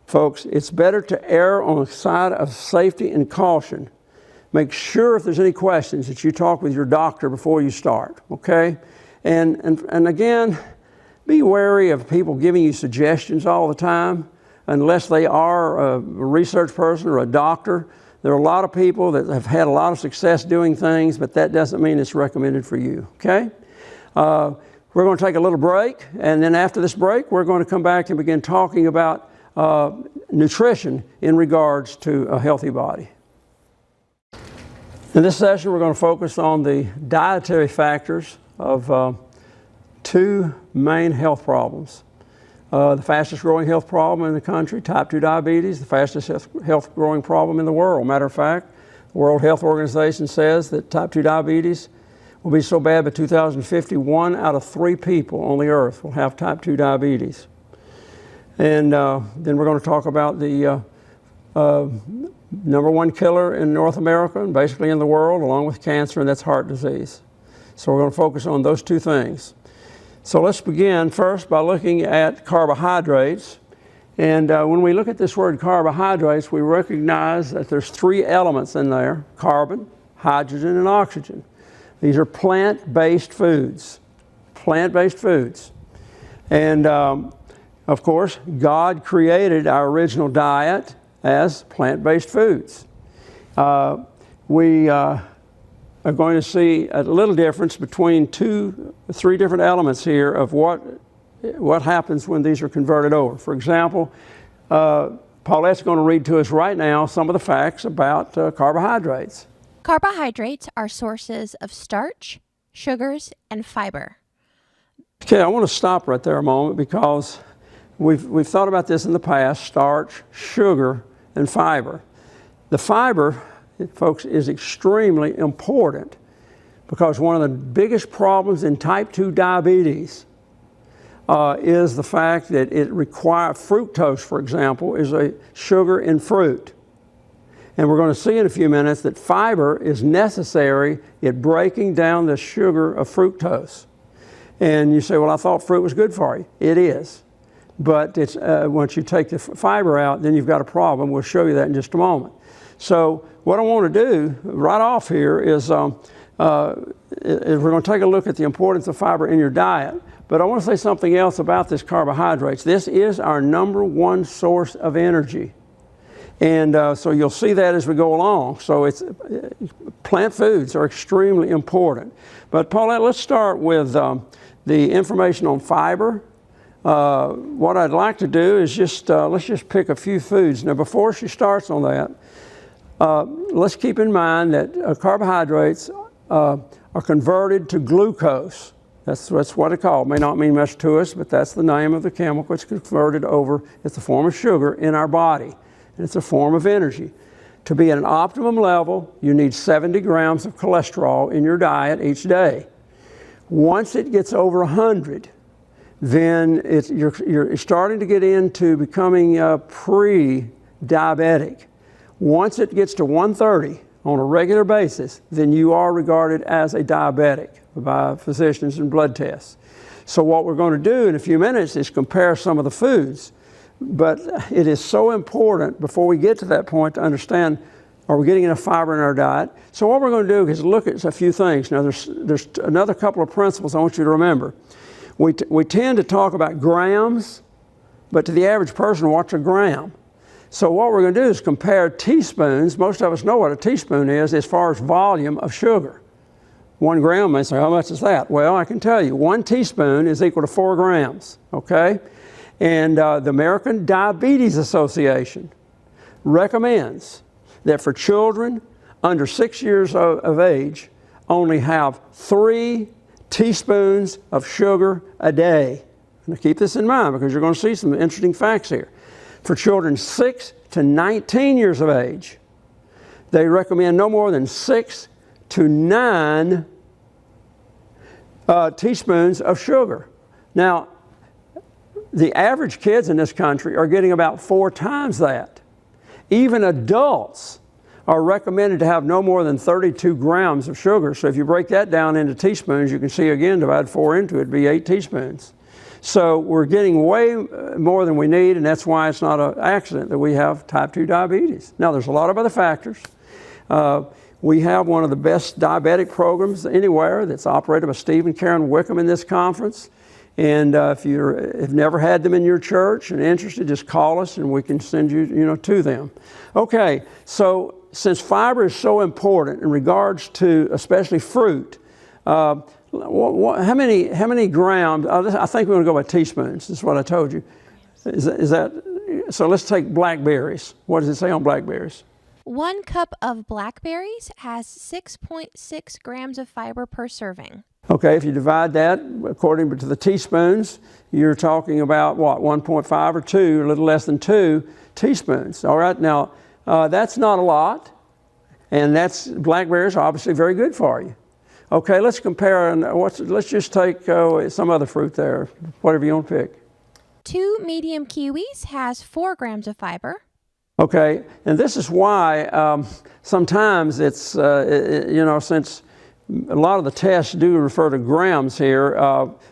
folks, it's better to err on the side of safety and caution. Make sure if there's any questions that you talk with your doctor before you start, okay? And again, be wary of people giving you suggestions all the time, unless they are a research person or a doctor. There are a lot of people that have had a lot of success doing things, but that doesn't mean it's recommended for you, okay? We're going to take a little break, and then after this break, we're going to come back and begin talking about nutrition in regards to a healthy body. In this session, we're going to focus on the dietary factors of two main health problems. The fastest growing health problem in the country, type 2 diabetes, the fastest health growing problem in the world. Matter of fact, the World Health Organization says that type 2 diabetes will be so bad by 2050, 1 out of 3 people on the earth will have type 2 diabetes. And then we're going to talk about the number 1 killer in North America and basically in the world, along with cancer, and that's heart disease. So we're going to focus on those two things. So let's begin first by looking at carbohydrates. And when we look at this word carbohydrates, we recognize that there's 3 elements in there: carbon, hydrogen, and oxygen. These are plant-based foods. Plant-based foods. And of course, God created our original diet as plant-based foods. We are going to see a little difference between 3 different elements here of what happens when these are converted over. For example, Paulette's going to read to us right now some of the facts about carbohydrates. Carbohydrates are sources of starch, sugars, and fiber. Okay, I want to stop right there a moment because we've thought about this in the past: starch, sugar, and fiber. The fiber, folks, is extremely important because one of the biggest problems in type 2 diabetes is the fact that it requires fructose, for example, is a sugar in fruit. And we're going to see in a few minutes that fiber is necessary at breaking down the sugar of fructose. And you say, well, I thought fruit was good for you. It is. But it's, once you take the fiber out, then you've got a problem. We'll show you that in just a moment. So what I want to do right off here is we're going to take a look at the importance of fiber in your diet. But I want to say something else about this carbohydrates. This is our number one source of energy. And so you'll see that as we go along. So it's plant foods are extremely important. But Paulette, let's start with the information on fiber. What I'd like to do is just, let's just pick a few foods. Now before she starts on that, let's keep in mind that carbohydrates are converted to glucose. That's what it's called. It may not mean much to us, but that's the name of the chemical. It's converted over, it's a form of sugar in our body. And it's a form of energy. To be at an optimum level, you need 70 grams of cholesterol in your diet each day. Once it gets over 100, then you're starting to get into becoming pre-diabetic. Once it gets to 130 on a regular basis, then you are regarded as a diabetic by physicians and blood tests. So what we're going to do in a few minutes is compare some of the foods. But it is so important before we get to that point to understand, are we getting enough fiber in our diet? So what we're going to do is look at a few things. Now there's another couple of principles I want you to remember. We tend to talk about grams, but to the average person, what's a gram? So what we're going to do is compare teaspoons. Most of us know what a teaspoon is as far as volume of sugar. 1 gram, may say, how much is that? Well, I can tell you, 1 teaspoon is equal to 4 grams, okay? And the American Diabetes Association recommends that for children under 6 years of age, only have 3 teaspoons of sugar a day. Now keep this in mind because you're going to see some interesting facts here. For children 6 to 19 years of age, they recommend no more than 6 to 9 teaspoons of sugar. Now, the average kids in this country are getting about 4 times that. Even adults are recommended to have no more than 32 grams of sugar. So if you break that down into teaspoons, you can see again, divide 4 into it, it'd be 8 teaspoons. So we're getting way more than we need, and that's why it's not an accident that we have type 2 diabetes. Now there's a lot of other factors. We have one of the best diabetic programs anywhere that's operated by Steve and Karen Wickham in this conference. And if you've never had them in your church and interested, just call us and we can send you, to them. Okay, so since fiber is so important in regards to especially fruit, how many grams? I think we're going to go by teaspoons. That's what I told you. Is that so? Let's take blackberries. What does it say on blackberries? 1 cup of blackberries has 6.6 grams of fiber per serving. Okay, if you divide that according to the teaspoons, you're talking about what, 1.5 or 2, a little less than 2 teaspoons. All right, now that's not a lot, and blackberries are obviously very good for you. Okay, let's compare, and let's just take some other fruit there, whatever you want to pick. 2 medium kiwis has 4 grams of fiber. Okay, and this is why sometimes it's, since a lot of the tests do refer to grams here,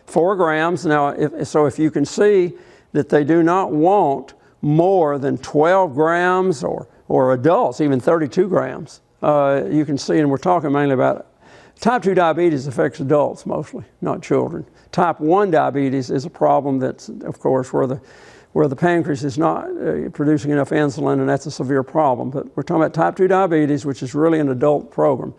4 grams. Now, if you can see that they do not want more than 12 grams or adults, even 32 grams, you can see, and we're talking mainly about type 2 diabetes affects adults mostly, not children. Type 1 diabetes is a problem that's, of course, where the pancreas is not producing enough insulin, and that's a severe problem. But we're talking about type 2 diabetes, which is really an adult program.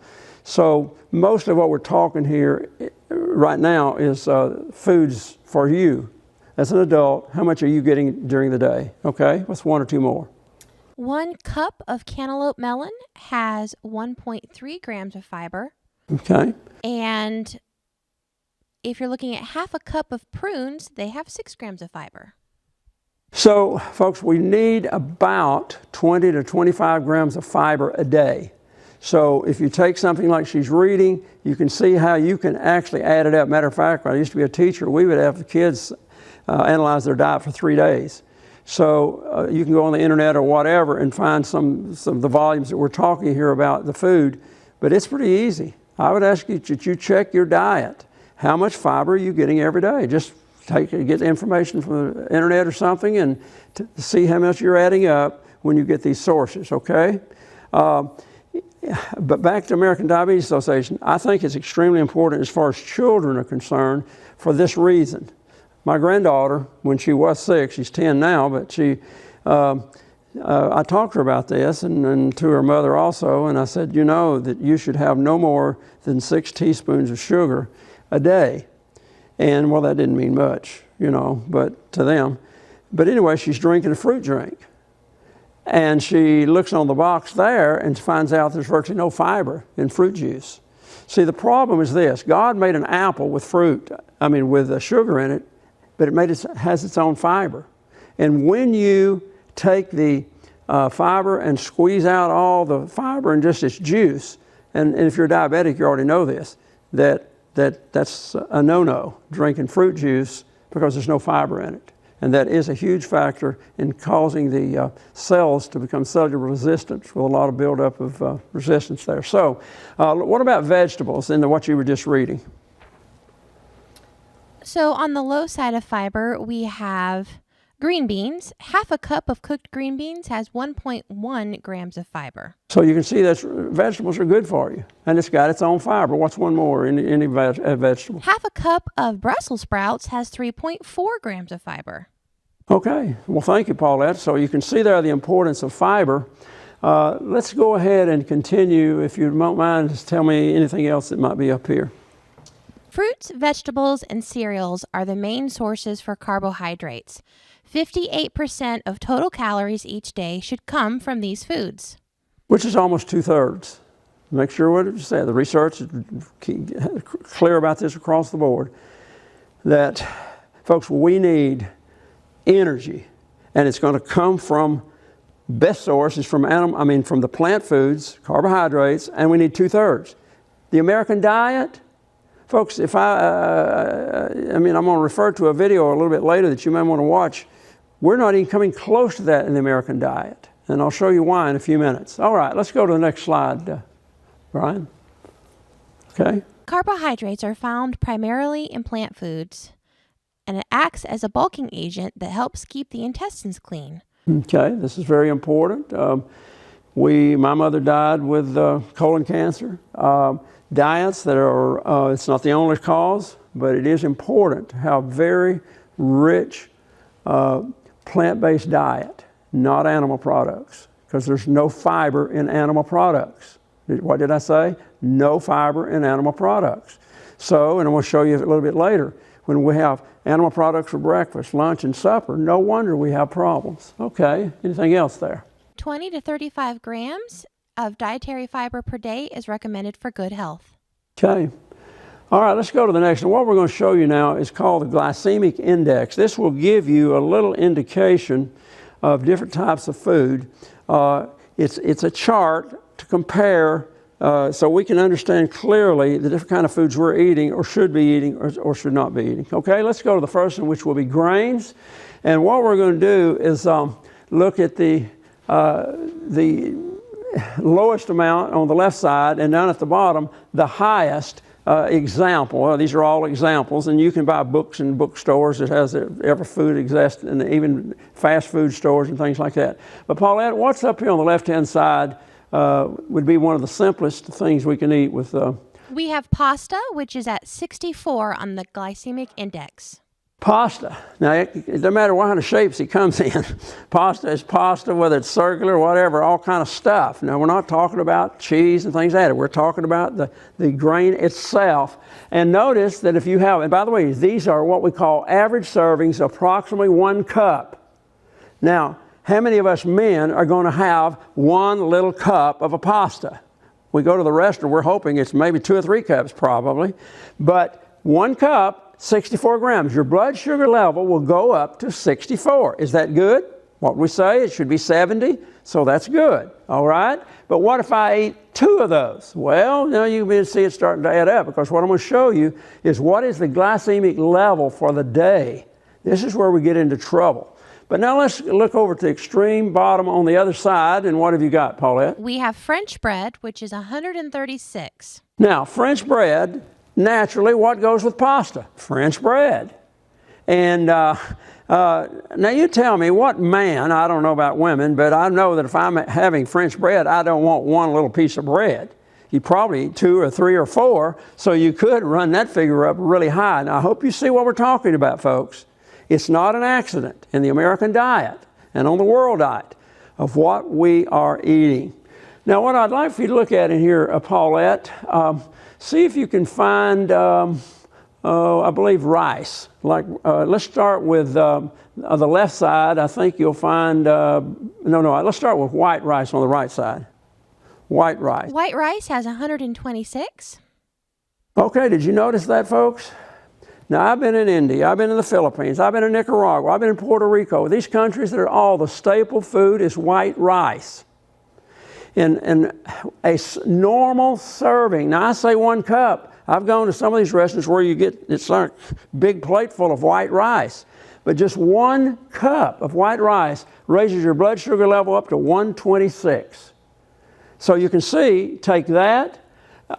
So most of what we're talking here right now is foods for you as an adult. How much are you getting during the day? Okay, what's 1 or 2 more? 1 cup of cantaloupe melon has 1.3 grams of fiber. Okay. And if you're looking at half a cup of prunes, they have 6 grams of fiber. So, folks, we need about 20 to 25 grams of fiber a day. So if you take something like she's reading, you can see how you can actually add it up. Matter of fact, when I used to be a teacher, we would have the kids analyze their diet for 3 days. So you can go on the internet or whatever and find some of the volumes that we're talking here about the food, but it's pretty easy. I would ask you that you check your diet. How much fiber are you getting every day? Just get information from the internet or something and to see how much you're adding up when you get these sources, okay? But back to American Diabetes Association, I think it's extremely important as far as children are concerned for this reason. My granddaughter, when she was 6, she's 10 now, but I talked to her about this and to her mother also, and I said, you know that you should have no more than 6 teaspoons of sugar a day. And well, that didn't mean much, you know, but to them. But anyway, she's drinking a fruit drink. And she looks on the box there and finds out there's virtually no fiber in fruit juice. See, the problem is this. God made an apple with with sugar in it, but it has its own fiber. And when you take the fiber and squeeze out all the fiber and just its juice, and if you're diabetic, you already know this, that's a no-no, drinking fruit juice because there's no fiber in it. And that is a huge factor in causing the cells to become cellular resistant with a lot of buildup of resistance there. So what about vegetables in what you were just reading? So on the low side of fiber, we have green beans. Half a cup of cooked green beans has 1.1 grams of fiber. So you can see that vegetables are good for you. And it's got its own fiber. What's one more in any vegetable? Half a cup of Brussels sprouts has 3.4 grams of fiber. Okay. Well, thank you, Paulette. So you can see there the importance of fiber. Let's go ahead and continue. If you don't mind, just tell me anything else that might be up here. Fruits, vegetables, and cereals are the main sources for carbohydrates. 58% of total calories each day should come from these foods. Which is almost 2/3. Make sure what it said. The research is clear about this across the board. That, folks, we need energy, and it's going to come from best sources from from the plant foods, carbohydrates, and we need 2/3. The American diet, folks, if I'm going to refer to a video a little bit later that you may want to watch. We're not even coming close to that in the American diet, and I'll show you why in a few minutes. All right, let's go to the next slide, Brian. Okay. Carbohydrates are found primarily in plant foods, and it acts as a bulking agent that helps keep the intestines clean. Okay, this is very important. My mother died with colon cancer. Diets that are, it's not the only cause, but it is important to have very rich plant-based diet, not animal products, because there's no fiber in animal products. What did I say? No fiber in animal products. So, and I'm going to show you a little bit later, when we have animal products for breakfast, lunch, and supper, no wonder we have problems. Okay, anything else there? 20 to 35 grams of dietary fiber per day is recommended for good health. Okay. All right, let's go to the next one. What we're going to show you now is called the glycemic index. This will give you a little indication of different types of food. It's a chart to compare so we can understand clearly the different kind of foods we're eating or should be eating or should not be eating. Okay, let's go to the first one, which will be grains. And what we're going to do is look at the lowest amount on the left side, and down at the bottom, the highest example. These are all examples, and you can buy books in bookstores that has every food exists, and even fast food stores and things like that. But Paulette, what's up here on the left-hand side would be one of the simplest things we can eat with... We have pasta, which is at 64 on the glycemic index. Pasta. Now, it doesn't matter what kind of shapes it comes in. Pasta is pasta, whether it's circular, whatever, all kind of stuff. Now, we're not talking about cheese and things like that. We're talking about the grain itself. And notice that if you have, and by the way, these are what we call average servings, approximately 1 cup. Now, how many of us men are going to have 1 little cup of a pasta? We go to the restaurant, we're hoping it's maybe 2 or 3 cups probably. But 1 cup, 64 grams. Your blood sugar level will go up to 64. Is that good? What we say, it should be 70, so that's good, all right? But what if I eat 2 of those? Well, now you can see it starting to add up, because what I'm going to show you is what is the glycemic level for the day. This is where we get into trouble. But now let's look over to the extreme bottom on the other side, and what have you got, Paulette? We have French bread, which is 136. Now, French bread, naturally, what goes with pasta? French bread. And now you tell me, what man, I don't know about women, but I know that if I'm having French bread, I don't want one little piece of bread. You probably eat 2 or 3 or 4, so you could run that figure up really high. Now, I hope you see what we're talking about, folks. It's not an accident in the American diet and on the world diet of what we are eating. Now, what I'd like for you to look at in here, Paulette, see if you can find, I believe, rice. Let's start with the left side. I think you'll find, let's start with white rice on the right side. White rice. White rice has 126. Okay, did you notice that, folks? Now, I've been in India, I've been in the Philippines, I've been in Nicaragua, I've been in Puerto Rico. These countries that are all the staple food is white rice. And a normal serving, now I say 1 cup. I've gone to some of these restaurants where it's like a big plate full of white rice. But just 1 cup of white rice raises your blood sugar level up to 126. So you can see, take that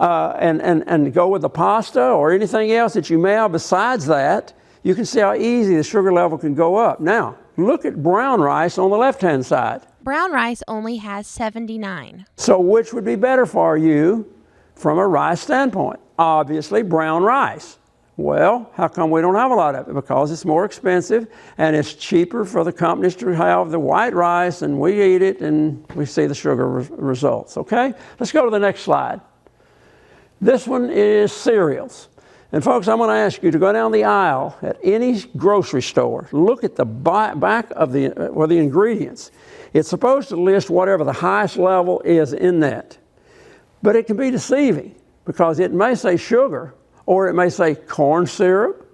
and go with the pasta or anything else that you may have besides that. You can see how easy the sugar level can go up. Now, look at brown rice on the left-hand side. Brown rice only has 79. So which would be better for you from a rice standpoint? Obviously, brown rice. Well, how come we don't have a lot of it? Because it's more expensive and it's cheaper for the companies to have the white rice, and we eat it and we see the sugar results, okay? Let's go to the next slide. This one is cereals. And folks, I'm going to ask you to go down the aisle at any grocery store. Look at the back of the ingredients. It's supposed to list whatever the highest level is in that. But it can be deceiving because it may say sugar, or it may say corn syrup.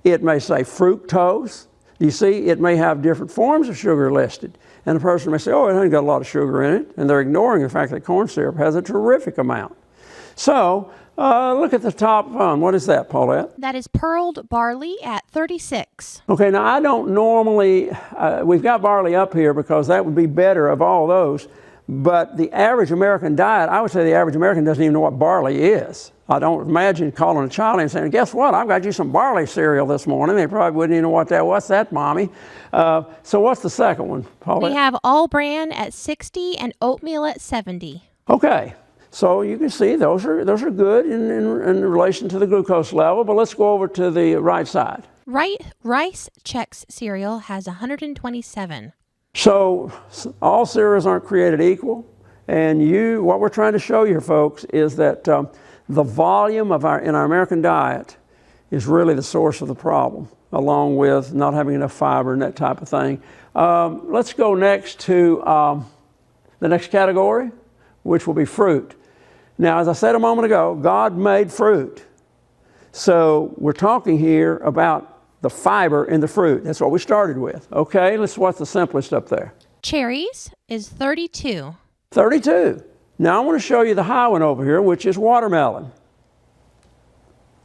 It may say fructose. You see, it may have different forms of sugar listed. And a person may say, oh, it hasn't got a lot of sugar in it. And they're ignoring the fact that corn syrup has a terrific amount. So, look at the top one. What is that, Paulette? That is pearled barley at 36. Okay, now I don't normally, we've got barley up here because that would be better of all those. But the average American diet, I would say the average American doesn't even know what barley is. I don't imagine calling a child and saying, guess what, I've got you some barley cereal this morning. They probably wouldn't even know what that was. What's that, Mommy? So what's the second one, Paulette? We have all bran at 60 and oatmeal at 70. Okay, so you can see those are good in relation to the glucose level, but let's go over to the right side. Rice Chex cereal has 127. So all cereals aren't created equal, and what we're trying to show you, folks, is that the volume in our American diet is really the source of the problem, along with not having enough fiber and that type of thing. Let's go next to the next category, which will be fruit. Now, as I said a moment ago, God made fruit. So we're talking here about the fiber in the fruit. That's what we started with. Okay, what's the simplest up there? Cherries is 32. 32. Now I want to show you the high one over here, which is watermelon.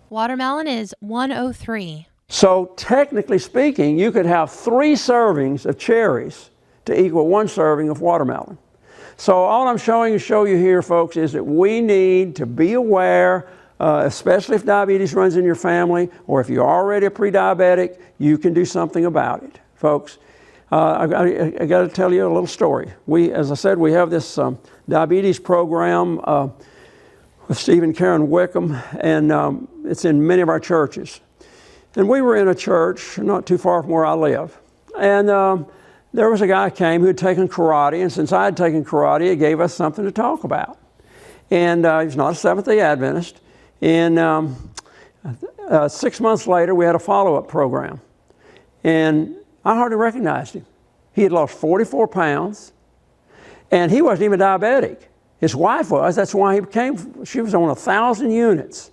Watermelon is 103. So technically speaking, you could have 3 servings of cherries to equal 1 serving of watermelon. So all I'm show you here, folks, is that we need to be aware, especially if diabetes runs in your family, or if you're already a pre-diabetic, you can do something about it. Folks, I got to tell you a little story. As I said, we have this diabetes program with Steve and Karen Wickham, and it's in many of our churches. And we were in a church not too far from where I live. And there was a guy who came who had taken karate, and since I had taken karate, it gave us something to talk about. And he was not a Seventh-day Adventist. And 6 months later, we had a follow-up program. And I hardly recognized him. He had lost 44 pounds, and he wasn't even diabetic. His wife was. That's why she was on 1,000 units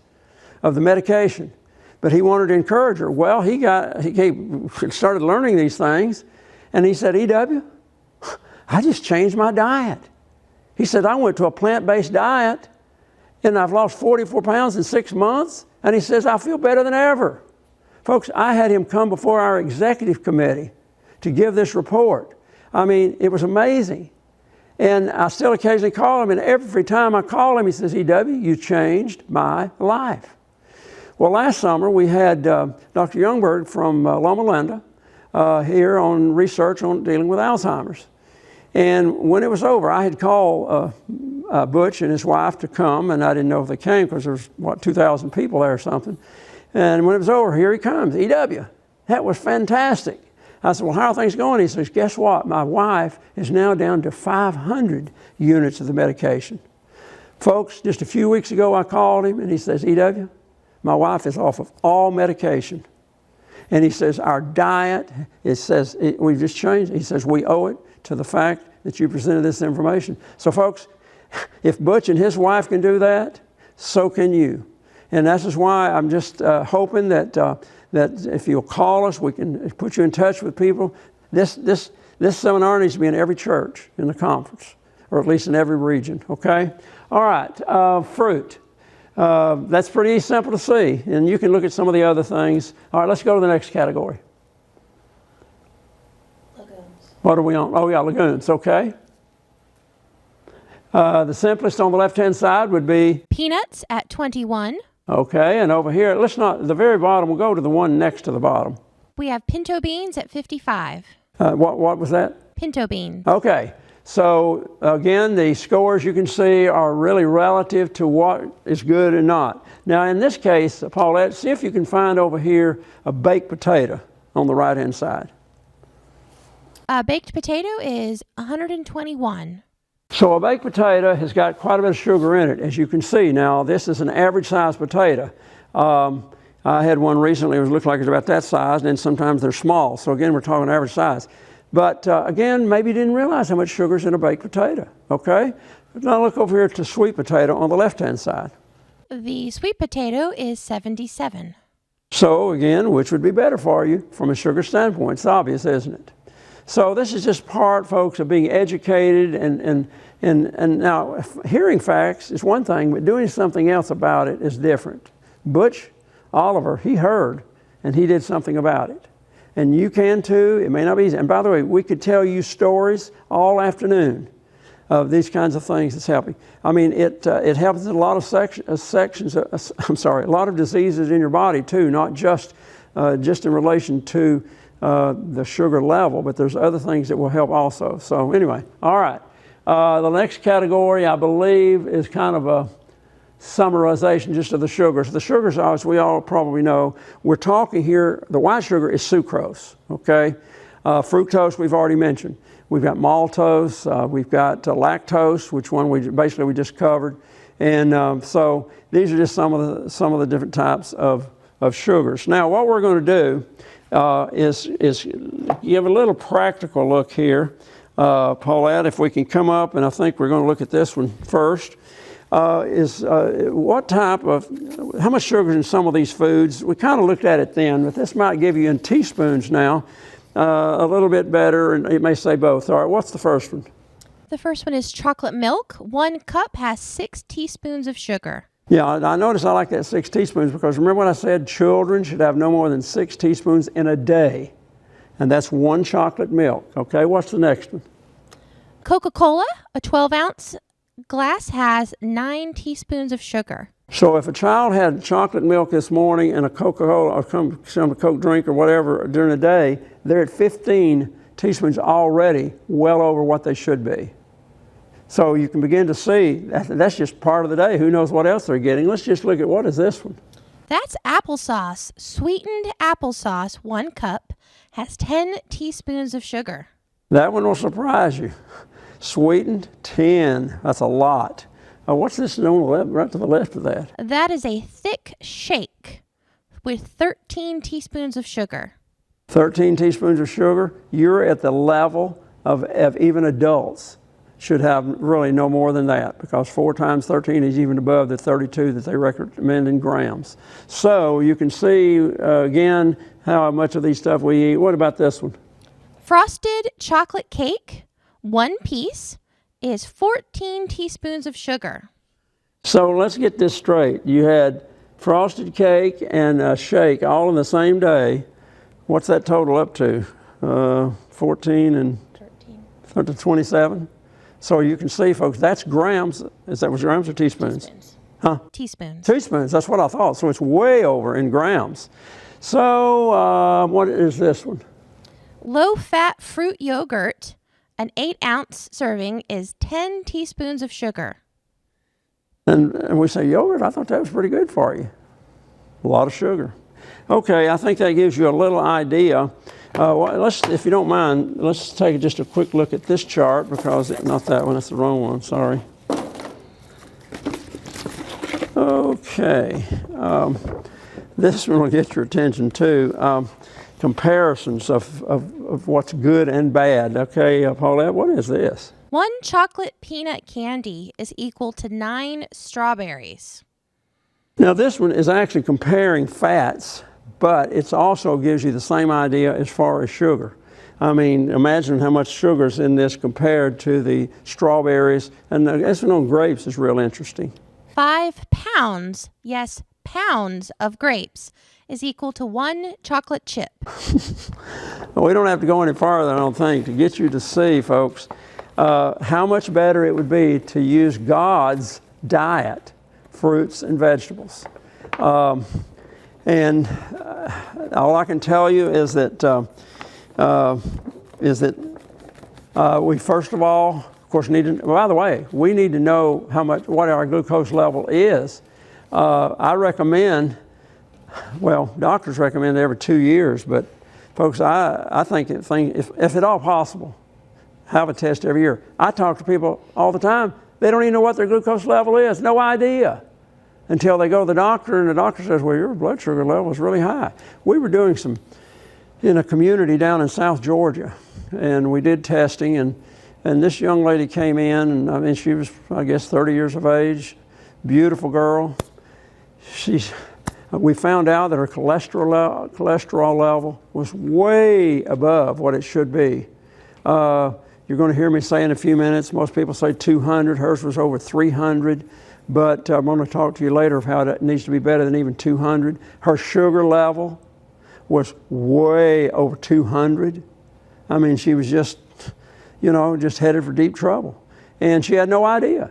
of the medication. But he wanted to encourage her. Well, he started learning these things, and he said, E.W., I just changed my diet. He said, I went to a plant-based diet, and I've lost 44 pounds in 6 months, and he says, I feel better than ever. Folks, I had him come before our executive committee to give this report. I mean, it was amazing. And I still occasionally call him, and every time I call him, he says, E.W., you changed my life. Well, last summer we had Dr. Youngberg from Loma Linda here on research on dealing with Alzheimer's. And when it was over, I had called Butch and his wife to come, and I didn't know if they came because there was, 2,000 people there or something. And when it was over, here he comes, E.W., that was fantastic. I said, well, how are things going? He says, guess what? My wife is now down to 500 units of the medication. Folks, just a few weeks ago, I called him, and he says, E.W., my wife is off of all medication. And he says, our diet, we've just changed. He says, we owe it to the fact that you presented this information. So folks, if Butch and his wife can do that, so can you. And that's just why I'm just hoping that if you'll call us, we can put you in touch with people. This seminar needs to be in every church in the conference, or at least in every region, okay? All right, fruit. That's pretty simple to see, and you can look at some of the other things. All right, let's go to the next category. Legumes. What are we on? Oh yeah, legumes, okay. The simplest on the left-hand side would be Peanuts at 21. Okay, and over here, the very bottom, we'll go to the one next to the bottom. We have pinto beans at 55. What was that? Pinto beans. Okay, so again, the scores you can see are really relative to what is good and not. Now in this case, Paulette, see if you can find over here a baked potato on the right-hand side. Baked potato is 121. So a baked potato has got quite a bit of sugar in it, as you can see. Now, this is an average-sized potato. I had one recently, it looked like it was about that size, and then sometimes they're small. So again, we're talking average size. But again, maybe you didn't realize how much sugar's in a baked potato, okay? Now look over here to sweet potato on the left-hand side. The sweet potato is 77. So again, which would be better for you from a sugar standpoint? It's obvious, isn't it? So this is just part, folks, of being educated, and now hearing facts is one thing, but doing something else about it is different. Butch Oliver, he heard, and he did something about it. And you can too. It may not be easy. And by the way, we could tell you stories all afternoon of these kinds of things that's helping. I mean, it helps in a lot of a lot of diseases in your body too, not just in relation to the sugar level, but there's other things that will help also. So anyway, all right. The next category, I believe, is kind of a summarization just of the sugars. The sugars, as we all probably know, we're talking here, the white sugar is sucrose, okay? Fructose, we've already mentioned. We've got maltose, we've got lactose, which one we just covered. And so these are just some of the different types of sugars. Now, what we're going to do is give a little practical look here. Paulette, if we can come up, and I think we're going to look at this one first, what type of, how much sugar is in some of these foods? We kind of looked at it then, but this might give you in teaspoons now a little bit better, and it may say both. All right, what's the first one? The first one is chocolate milk. 1 cup has 6 teaspoons of sugar. Yeah, I notice I like that 6 teaspoons because remember what I said? Children should have no more than 6 teaspoons in a day. And that's 1 chocolate milk. Okay, what's the next one? Coca-Cola, a 12-ounce glass has 9 teaspoons of sugar. So if a child had chocolate milk this morning and a Coca-Cola or some Coke drink or whatever during the day, they're at 15 teaspoons already, well over what they should be. So you can begin to see that's just part of the day. Who knows what else they're getting? Let's just look at what is this one. That's applesauce. Sweetened applesauce, 1 cup, has 10 teaspoons of sugar. That one will surprise you. Sweetened, 10. That's a lot. What's this on the left, right to the left of that? That is a thick shake with 13 teaspoons of sugar. 13 teaspoons of sugar? You're at the level of even adults should have really no more than that, because 4 times 13 is even above the 32 that they recommend in grams. So you can see, again, how much of these stuff we eat. What about this one? Frosted chocolate cake, 1 piece, is 14 teaspoons of sugar. So let's get this straight. You had frosted cake and a shake all in the same day. What's that total up to? 14 and 13. 27. So you can see, folks, that's grams. Is that was grams or teaspoons? Teaspoons. Huh? Teaspoons. Teaspoons, that's what I thought. So it's way over in grams. So what is this one? Low-fat fruit yogurt, an 8-ounce serving is 10 teaspoons of sugar. And we say yogurt, I thought that was pretty good for you. A lot of sugar. Okay, I think that gives you a little idea. If you don't mind, let's take just a quick look at this chart because not that one, that's the wrong one, sorry. Okay, this one will get your attention too. Comparisons of what's good and bad. Okay, Paulette, what is this? 1 chocolate peanut candy is equal to 9 strawberries. Now this one is actually comparing fats, but it also gives you the same idea as far as sugar. I mean, imagine how much sugar's in this compared to the strawberries, and this one on grapes is real interesting. 5 pounds, yes, pounds of grapes is equal to 1 chocolate chip. Well, we don't have to go any farther, I don't think, to get you to see, folks, how much better it would be to use God's diet, fruits and vegetables. And all I can tell you is that we first of all, of course, need to. By the way, we need to know what our glucose level is. I recommend. Well, doctors recommend every 2 years, but folks, I think if at all possible, have a test every year. I talk to people all the time. They don't even know what their glucose level is. No idea. Until they go to the doctor, and the doctor says, well, your blood sugar level is really high. We were doing some in a community down in South Georgia, and we did testing, and this young lady came in, and I mean, she was, I guess, 30 years of age, beautiful girl. We found out that her cholesterol level was way above what it should be. You're going to hear me say in a few minutes, most people say 200, hers was over 300. But I'm going to talk to you later of how it needs to be better than even 200. Her sugar level was way over 200. I mean, she was just headed for deep trouble. And she had no idea.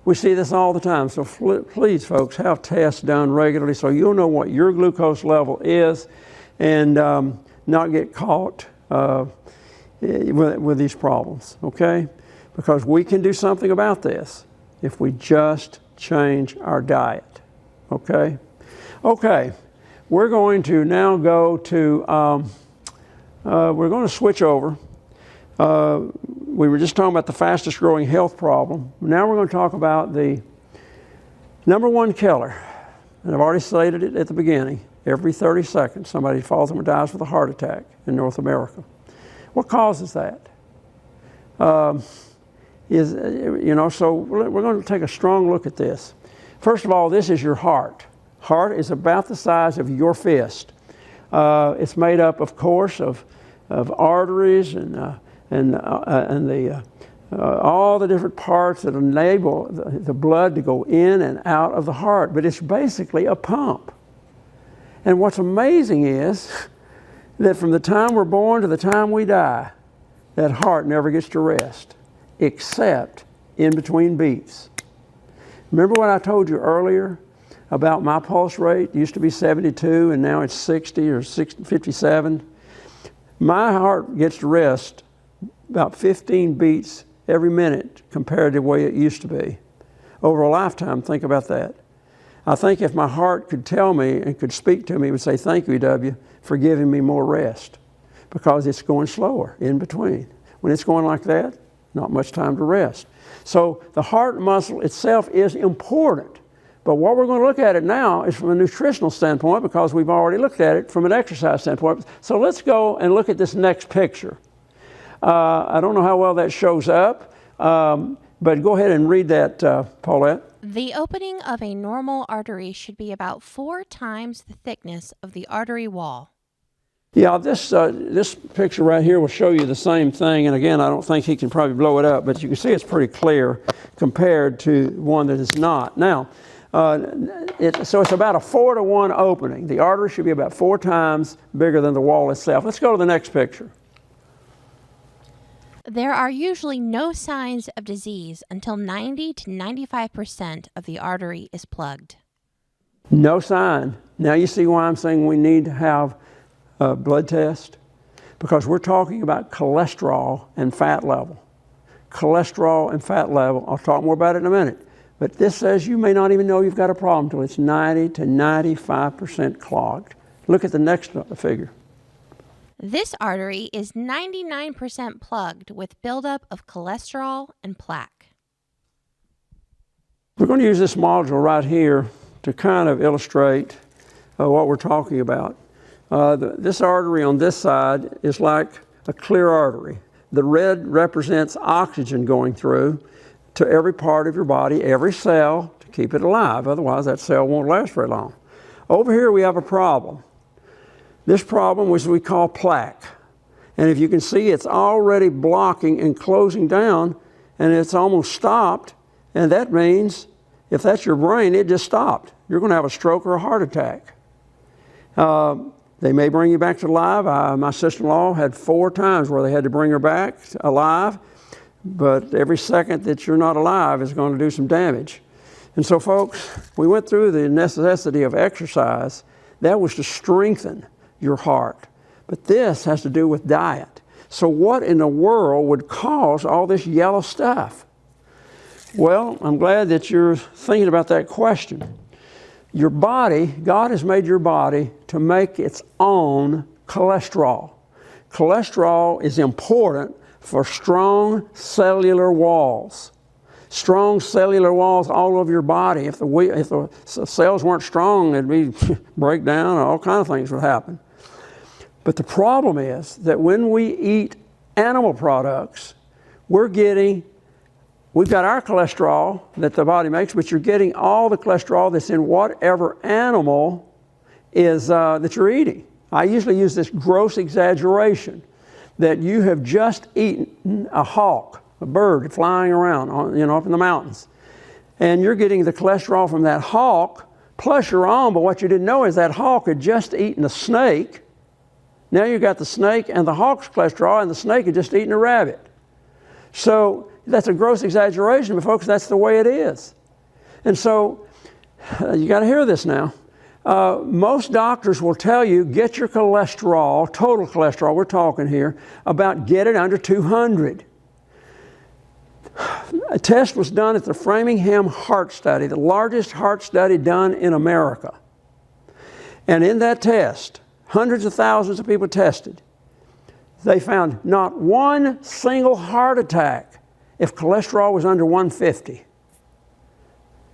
We see this all the time. So please, folks, have tests done regularly so you'll know what your glucose level is and not get caught with these problems, okay? Because we can do something about this if we just change our diet, okay? Okay, we're going to now go to, we're going to switch over. We were just talking about the fastest growing health problem. Now we're going to talk about the number one killer. And I've already stated it at the beginning. Every 30 seconds, somebody falls or dies with a heart attack in North America. What causes that? So we're going to take a strong look at this. First of all, this is your heart. Heart is about the size of your fist. It's made up, of course, of arteries and all the different parts that enable the blood to go in and out of the heart. But it's basically a pump. And what's amazing is that from the time we're born to the time we die, that heart never gets to rest, except in between beats. Remember what I told you earlier about my pulse rate? It used to be 72 and now it's 60 or 57. My heart gets to rest about 15 beats every minute compared to the way it used to be. Over a lifetime, think about that. I think if my heart could tell me and could speak to me, it would say, thank you, W, for giving me more rest, because it's going slower in between. When it's going like that, not much time to rest. So the heart muscle itself is important. But what we're going to look at it now is from a nutritional standpoint, because we've already looked at it from an exercise standpoint. So let's go and look at this next picture. I don't know how well that shows up, but go ahead and read that, Paulette. The opening of a normal artery should be about 4 times the thickness of the artery wall. Yeah, this picture right here will show you the same thing. And again, I don't think he can probably blow it up, but you can see it's pretty clear compared to one that is not. Now, so it's about a 4-to-1 opening. The artery should be about 4 times bigger than the wall itself. Let's go to the next picture. There are usually no signs of disease until 90 to 95% of the artery is plugged. No sign. Now you see why I'm saying we need to have a blood test? Because we're talking about cholesterol and fat level. Cholesterol and fat level, I'll talk more about it in a minute. But this says you may not even know you've got a problem until it's 90 to 95% clogged. Look at the next figure. This artery is 99% plugged with buildup of cholesterol and plaque. We're going to use this module right here to kind of illustrate what we're talking about. This artery on this side is like a clear artery. The red represents oxygen going through to every part of your body, every cell, to keep it alive. Otherwise, that cell won't last very long. Over here, we have a problem. This problem, which we call plaque. And if you can see, it's already blocking and closing down, and it's almost stopped. And that means, if that's your brain, it just stopped. You're going to have a stroke or a heart attack. They may bring you back to life. My sister-in-law had 4 times where they had to bring her back alive. But every second that you're not alive is going to do some damage. And so, folks, we went through the necessity of exercise. That was to strengthen your heart. But this has to do with diet. So what in the world would cause all this yellow stuff? Well, I'm glad that you're thinking about that question. Your body, God has made your body to make its own cholesterol. Cholesterol is important for strong cellular walls. Strong cellular walls all over your body. If the cells weren't strong, it'd be break down, and all kinds of things would happen. But the problem is that when we eat animal products, we've got our cholesterol that the body makes, but you're getting all the cholesterol that's in whatever animal is that you're eating. I usually use this gross exaggeration that you have just eaten a hawk, a bird flying around up in the mountains. And you're getting the cholesterol from that hawk, plus your own, but what you didn't know is that hawk had just eaten a snake. Now you've got the snake and the hawk's cholesterol, and the snake had just eaten a rabbit. So that's a gross exaggeration, but folks, that's the way it is. And so you got to hear this now. Most doctors will tell you, get your cholesterol, total cholesterol, we're talking here, about get it under 200. A test was done at the Framingham Heart Study, the largest heart study done in America. And in that test, hundreds of thousands of people tested. They found not one single heart attack if cholesterol was under 150.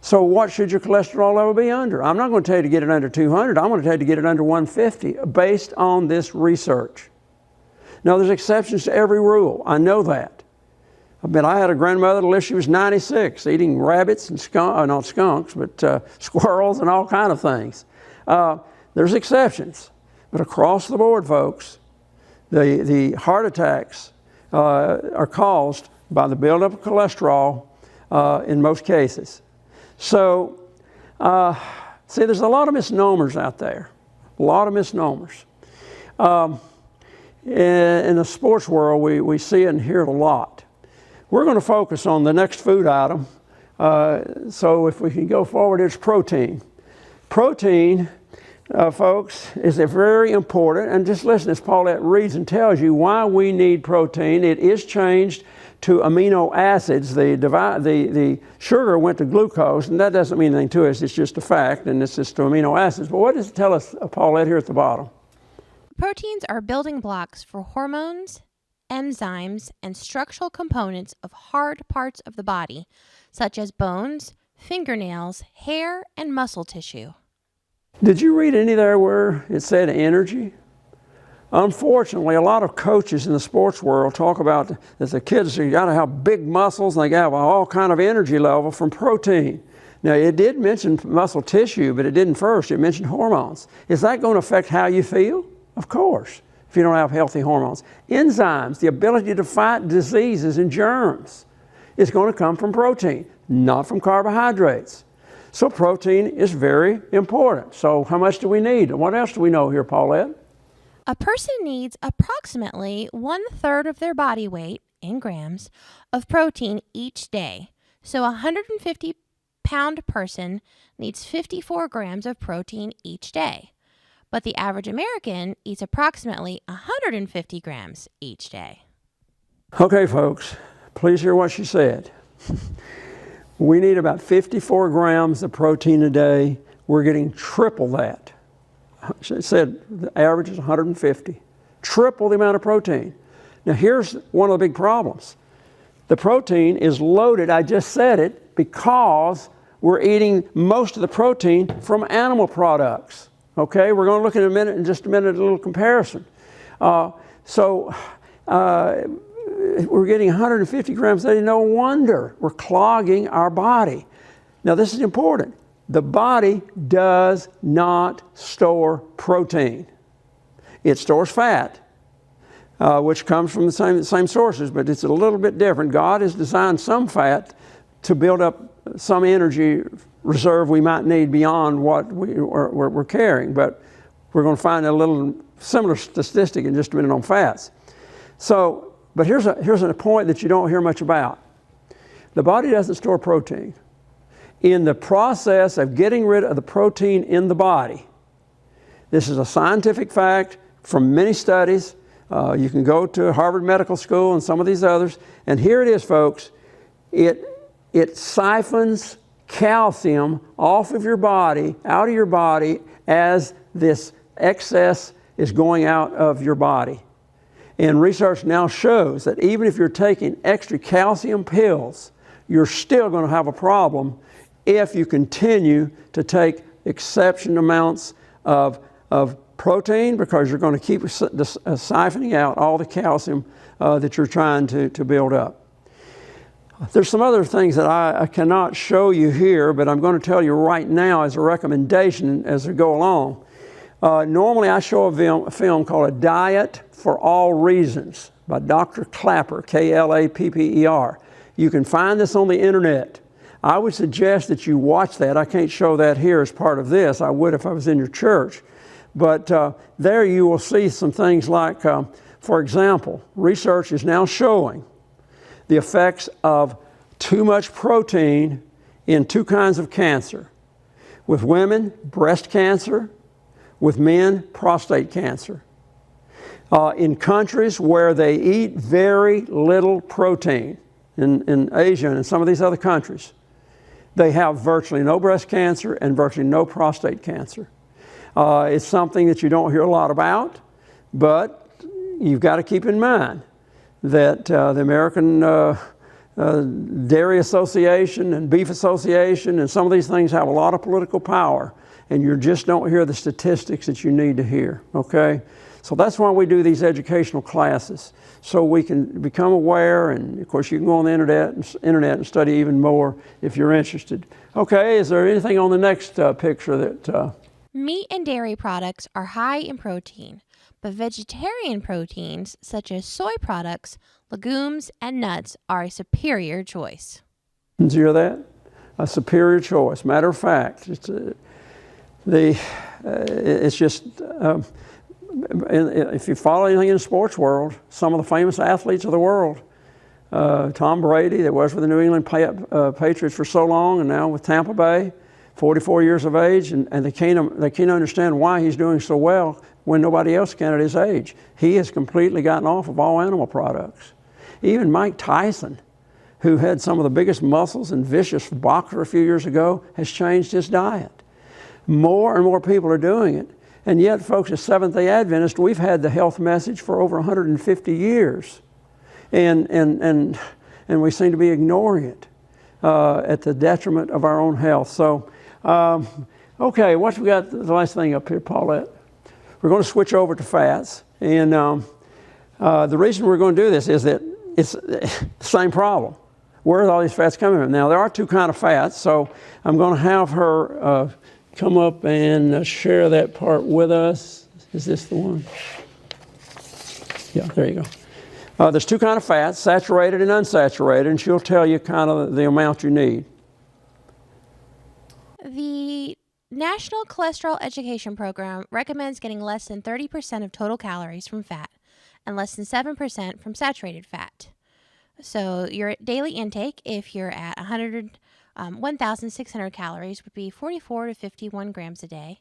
So what should your cholesterol level be under? I'm not going to tell you to get it under 200. I'm going to tell you to get it under 150 based on this research. Now, there's exceptions to every rule. I know that. I had a grandmother that lived, she was 96, eating rabbits and not skunks, but squirrels and all kinds of things. There's exceptions. But across the board, folks, the heart attacks are caused by the buildup of cholesterol in most cases. So, see, there's a lot of misnomers out there. A lot of misnomers. In the sports world, we see it and hear it a lot. We're going to focus on the next food item. So if we can go forward, it's protein. Protein, folks, is very important. And just listen as Paulette reads and tells you why we need protein. It is changed to amino acids. The sugar went to glucose, and that doesn't mean anything to us. It's just a fact, and it's just to amino acids. But what does it tell us, Paulette, here at the bottom? Proteins are building blocks for hormones, enzymes, and structural components of hard parts of the body, such as bones, fingernails, hair, and muscle tissue. Did you read any there where it said energy? Unfortunately, a lot of coaches in the sports world talk about that the kids, you got to have big muscles and they got to have all kind of energy level from protein. Now, it did mention muscle tissue, but it didn't first. It mentioned hormones. Is that going to affect how you feel? Of course, if you don't have healthy hormones. Enzymes, the ability to fight diseases and germs, is going to come from protein, not from carbohydrates. So protein is very important. So how much do we need? And what else do we know here, Paulette? A person needs approximately 1/3 of their body weight in grams, of protein each day. So a 150-pound person needs 54 grams of protein each day. But the average American eats approximately 150 grams each day. Okay, folks, please hear what she said. We need about 54 grams of protein a day. We're getting triple that. She said the average is 150. Triple the amount of protein. Now here's one of the big problems. The protein is loaded, I just said it, because we're eating most of the protein from animal products. Okay, we're going to look in just a minute, at a little comparison. We're getting 150 grams a day. No wonder we're clogging our body. Now this is important. The body does not store protein. It stores fat, which comes from the same sources, but it's a little bit different. God has designed some fat to build up some energy reserve we might need beyond what we're carrying, but we're going to find a little similar statistic in just a minute on fats. So, but here's a point that you don't hear much about. The body doesn't store protein. In the process of getting rid of the protein in the body, this is a scientific fact from many studies. You can go to Harvard Medical School and some of these others, and here it is, folks. It siphons calcium off of your body, out of your body, as this excess is going out of your body. And research now shows that even if you're taking extra calcium pills, you're still going to have a problem if you continue to take exceptional amounts of protein, because you're going to keep siphoning out all the calcium that you're trying to build up. There's some other things that I cannot show you here, but I'm going to tell you right now as a recommendation as we go along. Normally I show a film called A Diet for All Reasons by Dr. Klapper, K-L-A-P-P-E-R. You can find this on the internet. I would suggest that you watch that. I can't show that here as part of this. I would if I was in your church. But there you will see some things like, for example, research is now showing the effects of too much protein in two kinds of cancer. With women, breast cancer. With men, prostate cancer. In countries where they eat very little protein, in Asia and in some of these other countries, they have virtually no breast cancer and virtually no prostate cancer. It's something that you don't hear a lot about, but you've got to keep in mind that the American Dairy Association and Beef Association and some of these things have a lot of political power, and you just don't hear the statistics that you need to hear, okay? So that's why we do these educational classes, so we can become aware, and of course you can go on the internet and study even more if you're interested. Okay, is there anything on the next picture that... Meat and dairy products are high in protein, but vegetarian proteins such as soy products, legumes, and nuts are a superior choice. Did you hear that? A superior choice. Matter of fact, it's just... if you follow anything in the sports world, some of the famous athletes of the world, Tom Brady, that was with the New England Patriots for so long, and now with Tampa Bay, 44 years of age, and they can't understand why he's doing so well when nobody else can at his age. He has completely gotten off of all animal products. Even Mike Tyson, who had some of the biggest muscles and vicious boxer a few years ago, has changed his diet. More and more people are doing it. And yet, folks, as Seventh-day Adventists, we've had the health message for over 150 years. And we seem to be ignoring it at the detriment of our own health. So, okay, what we got, the last thing up here, Paulette? We're going to switch over to fats. And the reason we're going to do this is that it's the same problem. Where are all these fats coming from? Now, there are two kinds of fats, so I'm going to have her come up and share that part with us. Is this the one? Yeah, there you go. There's two kinds of fats, saturated and unsaturated, and she'll tell you kind of the amount you need. The National Cholesterol Education Program recommends getting less than 30% of total calories from fat and less than 7% from saturated fat. So your daily intake, if you're at 1,600 calories, would be 44 to 51 grams a day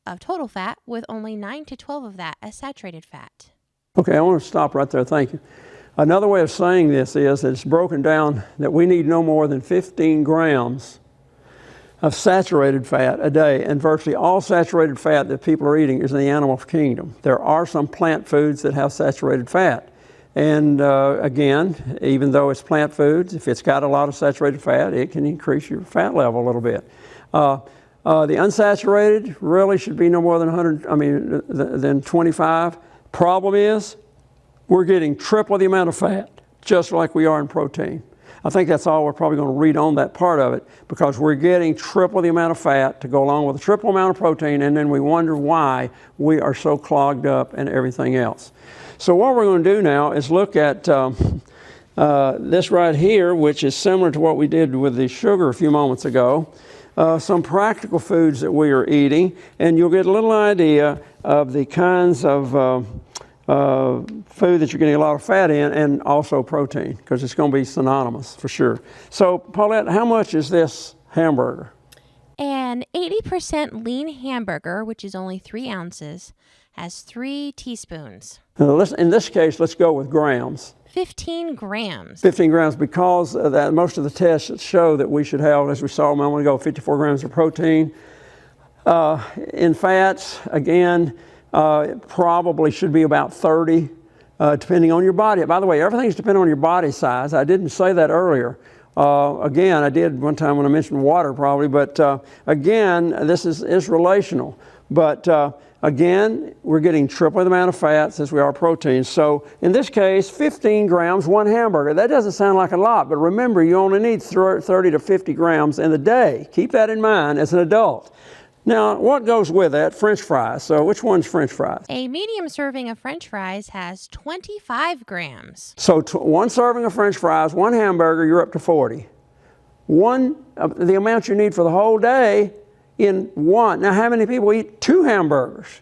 of total fat, with only 9 to 12 of that as saturated fat. Okay, I want to stop right there. Thank you. Another way of saying this is that it's broken down that we need no more than 15 grams of saturated fat a day, and virtually all saturated fat that people are eating is in the animal kingdom. There are some plant foods that have saturated fat, and again, even though it's plant foods, if it's got a lot of saturated fat, it can increase your fat level a little bit. The unsaturated really should be no more than than 25. Problem is, we're getting triple the amount of fat, just like we are in protein. I think that's all we're probably going to read on that part of it, because we're getting triple the amount of fat to go along with a triple amount of protein, and then we wonder why we are so clogged up and everything else. So what we're going to do now is look at this right here, which is similar to what we did with the sugar a few moments ago. Some practical foods that we are eating, and you'll get a little idea of the kinds of food that you're getting a lot of fat in, and also protein, because it's going to be synonymous for sure. So Paulette, how much is this hamburger? An 80% lean hamburger, which is only 3 ounces, has 3 teaspoons. Now, in this case, let's go with grams. 15 grams. 15 grams, because that most of the tests show that we should have, as we saw a moment ago, 54 grams of protein. In fats, again, probably should be about 30, depending on your body. By the way, everything's depending on your body size. I didn't say that earlier. Again, I did one time when I mentioned water probably, but again, this is relational. But again, we're getting triple the amount of fats as we are protein. So in this case, 15 grams, 1 hamburger. That doesn't sound like a lot, but remember, you only need 30 to 50 grams in the day. Keep that in mind as an adult. Now, what goes with that? French fries. So which one's French fries? A medium serving of French fries has 25 grams. So one serving of French fries, 1 hamburger, you're up to 40. The amount you need for the whole day in one. Now, how many people eat 2 hamburgers?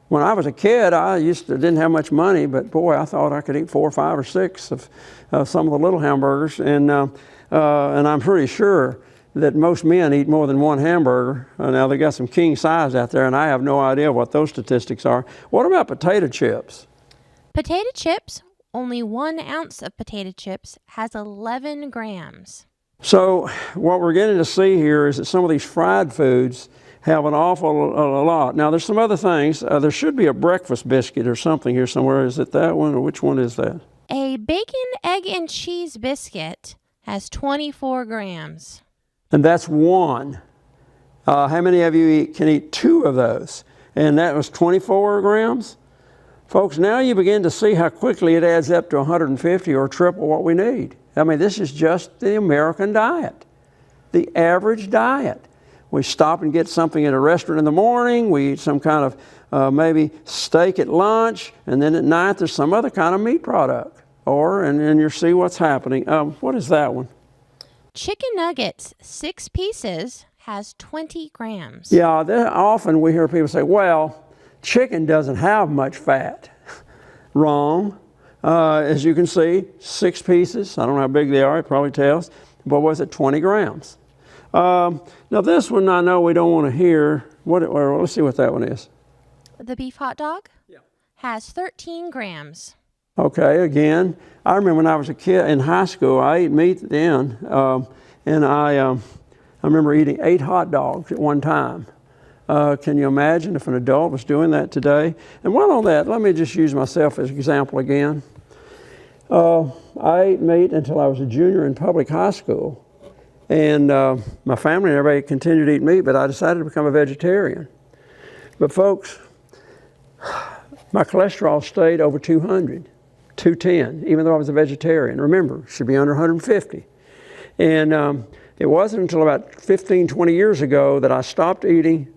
When I was a kid, I didn't have much money, but boy, I thought I could eat 4 or 5 or 6 of some of the little hamburgers, and I'm pretty sure that most men eat more than 1 hamburger. Now, they got some king size out there, and I have no idea what those statistics are. What about potato chips? Potato chips, only 1 ounce of potato chips has 11 grams. So what we're getting to see here is that some of these fried foods have an awful lot. Now, there's some other things. There should be a breakfast biscuit or something here somewhere. Is it that one, or which one is that? A bacon, egg, and cheese biscuit has 24 grams. And that's one. How many of you can eat 2 of those? And that was 24 grams? Folks, now you begin to see how quickly it adds up to 150 or triple what we need. I mean, this is just the American diet, the average diet. We stop and get something at a restaurant in the morning. We eat some kind of maybe steak at lunch, and then at night there's some other kind of meat product. And you see what's happening. What is that one? Chicken nuggets, 6 pieces, has 20 grams. Yeah, often we hear people say, well, chicken doesn't have much fat. Wrong. As you can see, 6 pieces. I don't know how big they are. It probably tells. But was it 20 grams? Now this one I know we don't want to hear. Let's see what that one is. The beef hot dog has 13 grams. Okay, again, I remember when I was a kid in high school, I ate meat then, and I remember eating 8 hot dogs at one time. Can you imagine if an adult was doing that today? And while on that, let me just use myself as an example again. I ate meat until I was a junior in public high school, and my family and everybody continued to eat meat, but I decided to become a vegetarian. But folks, my cholesterol stayed over 200. 210, even though I was a vegetarian. Remember, it should be under 150. And it wasn't until about 15, 20 years ago that I stopped eating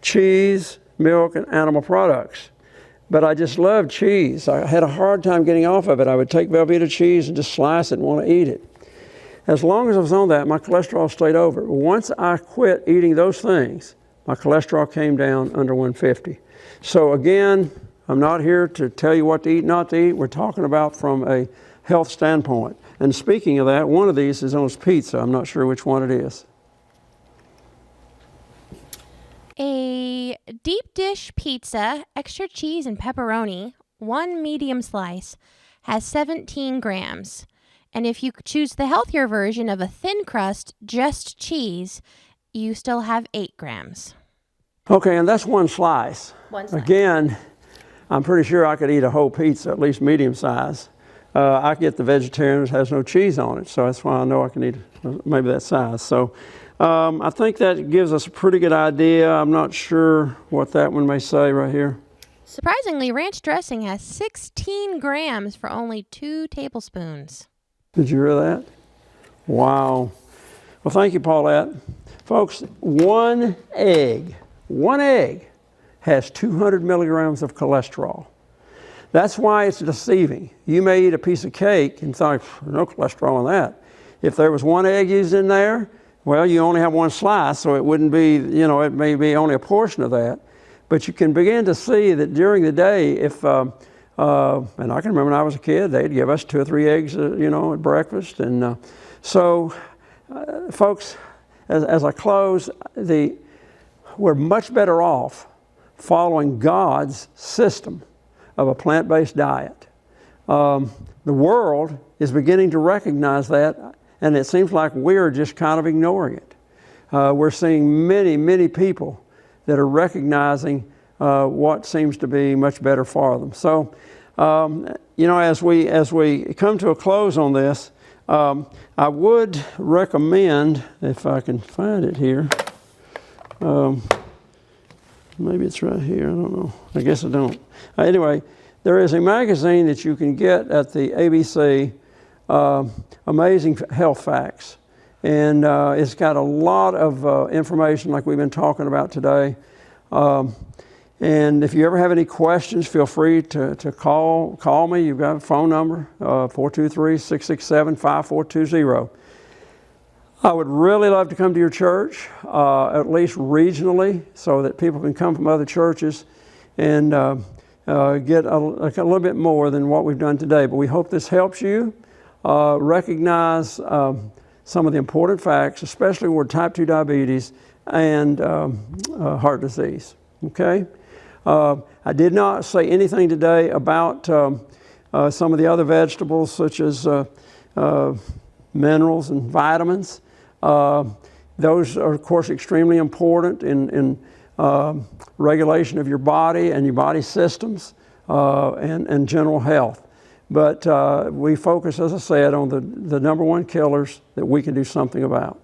cheese, milk, and animal products. But I just loved cheese. I had a hard time getting off of it. I would take Velveeta cheese and just slice it and want to eat it. As long as I was on that, my cholesterol stayed over. Once I quit eating those things, my cholesterol came down under 150. So again, I'm not here to tell you what to eat, not to eat. We're talking about from health standpoint. And speaking of that, one of these is on his pizza. I'm not sure which one it is. A deep dish pizza, extra cheese and pepperoni, 1 medium slice, has 17 grams. And if you choose the healthier version of a thin crust, just cheese, you still have 8 grams. Okay, and that's one slice. One slice. Again, I'm pretty sure I could eat a whole pizza, at least medium size. I get the vegetarian that has no cheese on it, so that's why I know I can eat maybe that size. So I think that gives us a pretty good idea. I'm not sure what that one may say right here. Surprisingly, ranch dressing has 16 grams for only 2 tablespoons. Did you hear that? Wow. Well, thank you, Paulette. Folks, one egg has 200 milligrams of cholesterol. That's why it's deceiving. You may eat a piece of cake and think, no cholesterol in that. If there was one egg used in there, well, you only have one slice, so it wouldn't be, it may be only a portion of that. But you can begin to see that during the day, if, and I can remember when I was a kid, they'd give us 2 or 3 eggs, at breakfast. And folks, as I close, we're much better off following God's system of a plant-based diet. The world is beginning to recognize that, and it seems like we're just kind of ignoring it. We're seeing many, many people that are recognizing what seems to be much better for them. So, as we come to a close on this, I would recommend, if I can find it here, maybe it's right here, I don't know. I guess I don't. Anyway, there is a magazine that you can get at the ABC, Amazing Health Facts. And it's got a lot of information like we've been talking about today. And if you ever have any questions, feel free to call me. You've got a phone number, 423-667-5420. I would really love to come to your church, at least regionally, so that people can come from other churches and get a little bit more than what we've done today. But we hope this helps you recognize some of the important facts, especially with type 2 diabetes and heart disease. Okay? I did not say anything today about some of the other vegetables, such as minerals and vitamins. Those are, of course, extremely important in regulation of your body and your body systems and general health. But we focus, as I said, on the number one killers that we can do something about.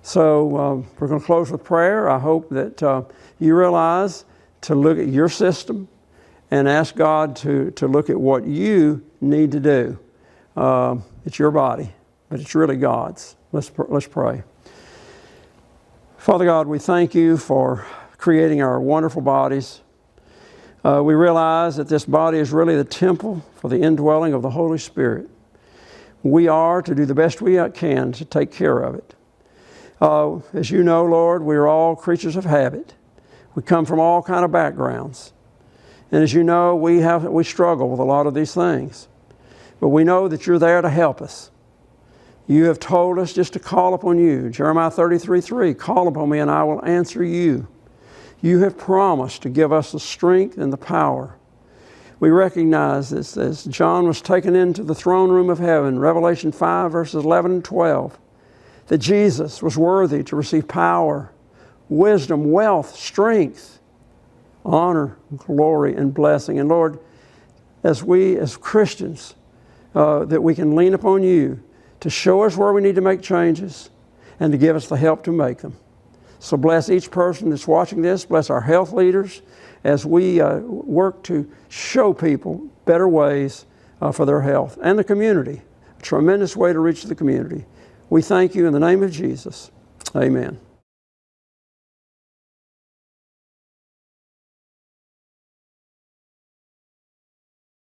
So we're going to close with prayer. I hope that you realize to look at your system and ask God to look at what you need to do. It's your body, but it's really God's. Let's pray. Father God, we thank you for creating our wonderful bodies. We realize that this body is really the temple for the indwelling of the Holy Spirit. We are to do the best we can to take care of it. As you know, Lord, we are all creatures of habit. We come from all kind of backgrounds. And as you know, we struggle with a lot of these things. But we know that you're there to help us. You have told us just to call upon you. Jeremiah 33:3, call upon me and I will answer you. You have promised to give us the strength and the power. We recognize this as John was taken into the throne room of heaven, Revelation 5, verses 11 and 12, that Jesus was worthy to receive power, wisdom, wealth, strength, honor, glory, and blessing. And Lord, as we as Christians, that we can lean upon you to show us where we need to make changes and to give us the help to make them. So bless each person that's watching this. Bless our health leaders as we work to show people better ways for their health and the community. A tremendous way to reach the community. We thank you in the name of Jesus. Amen.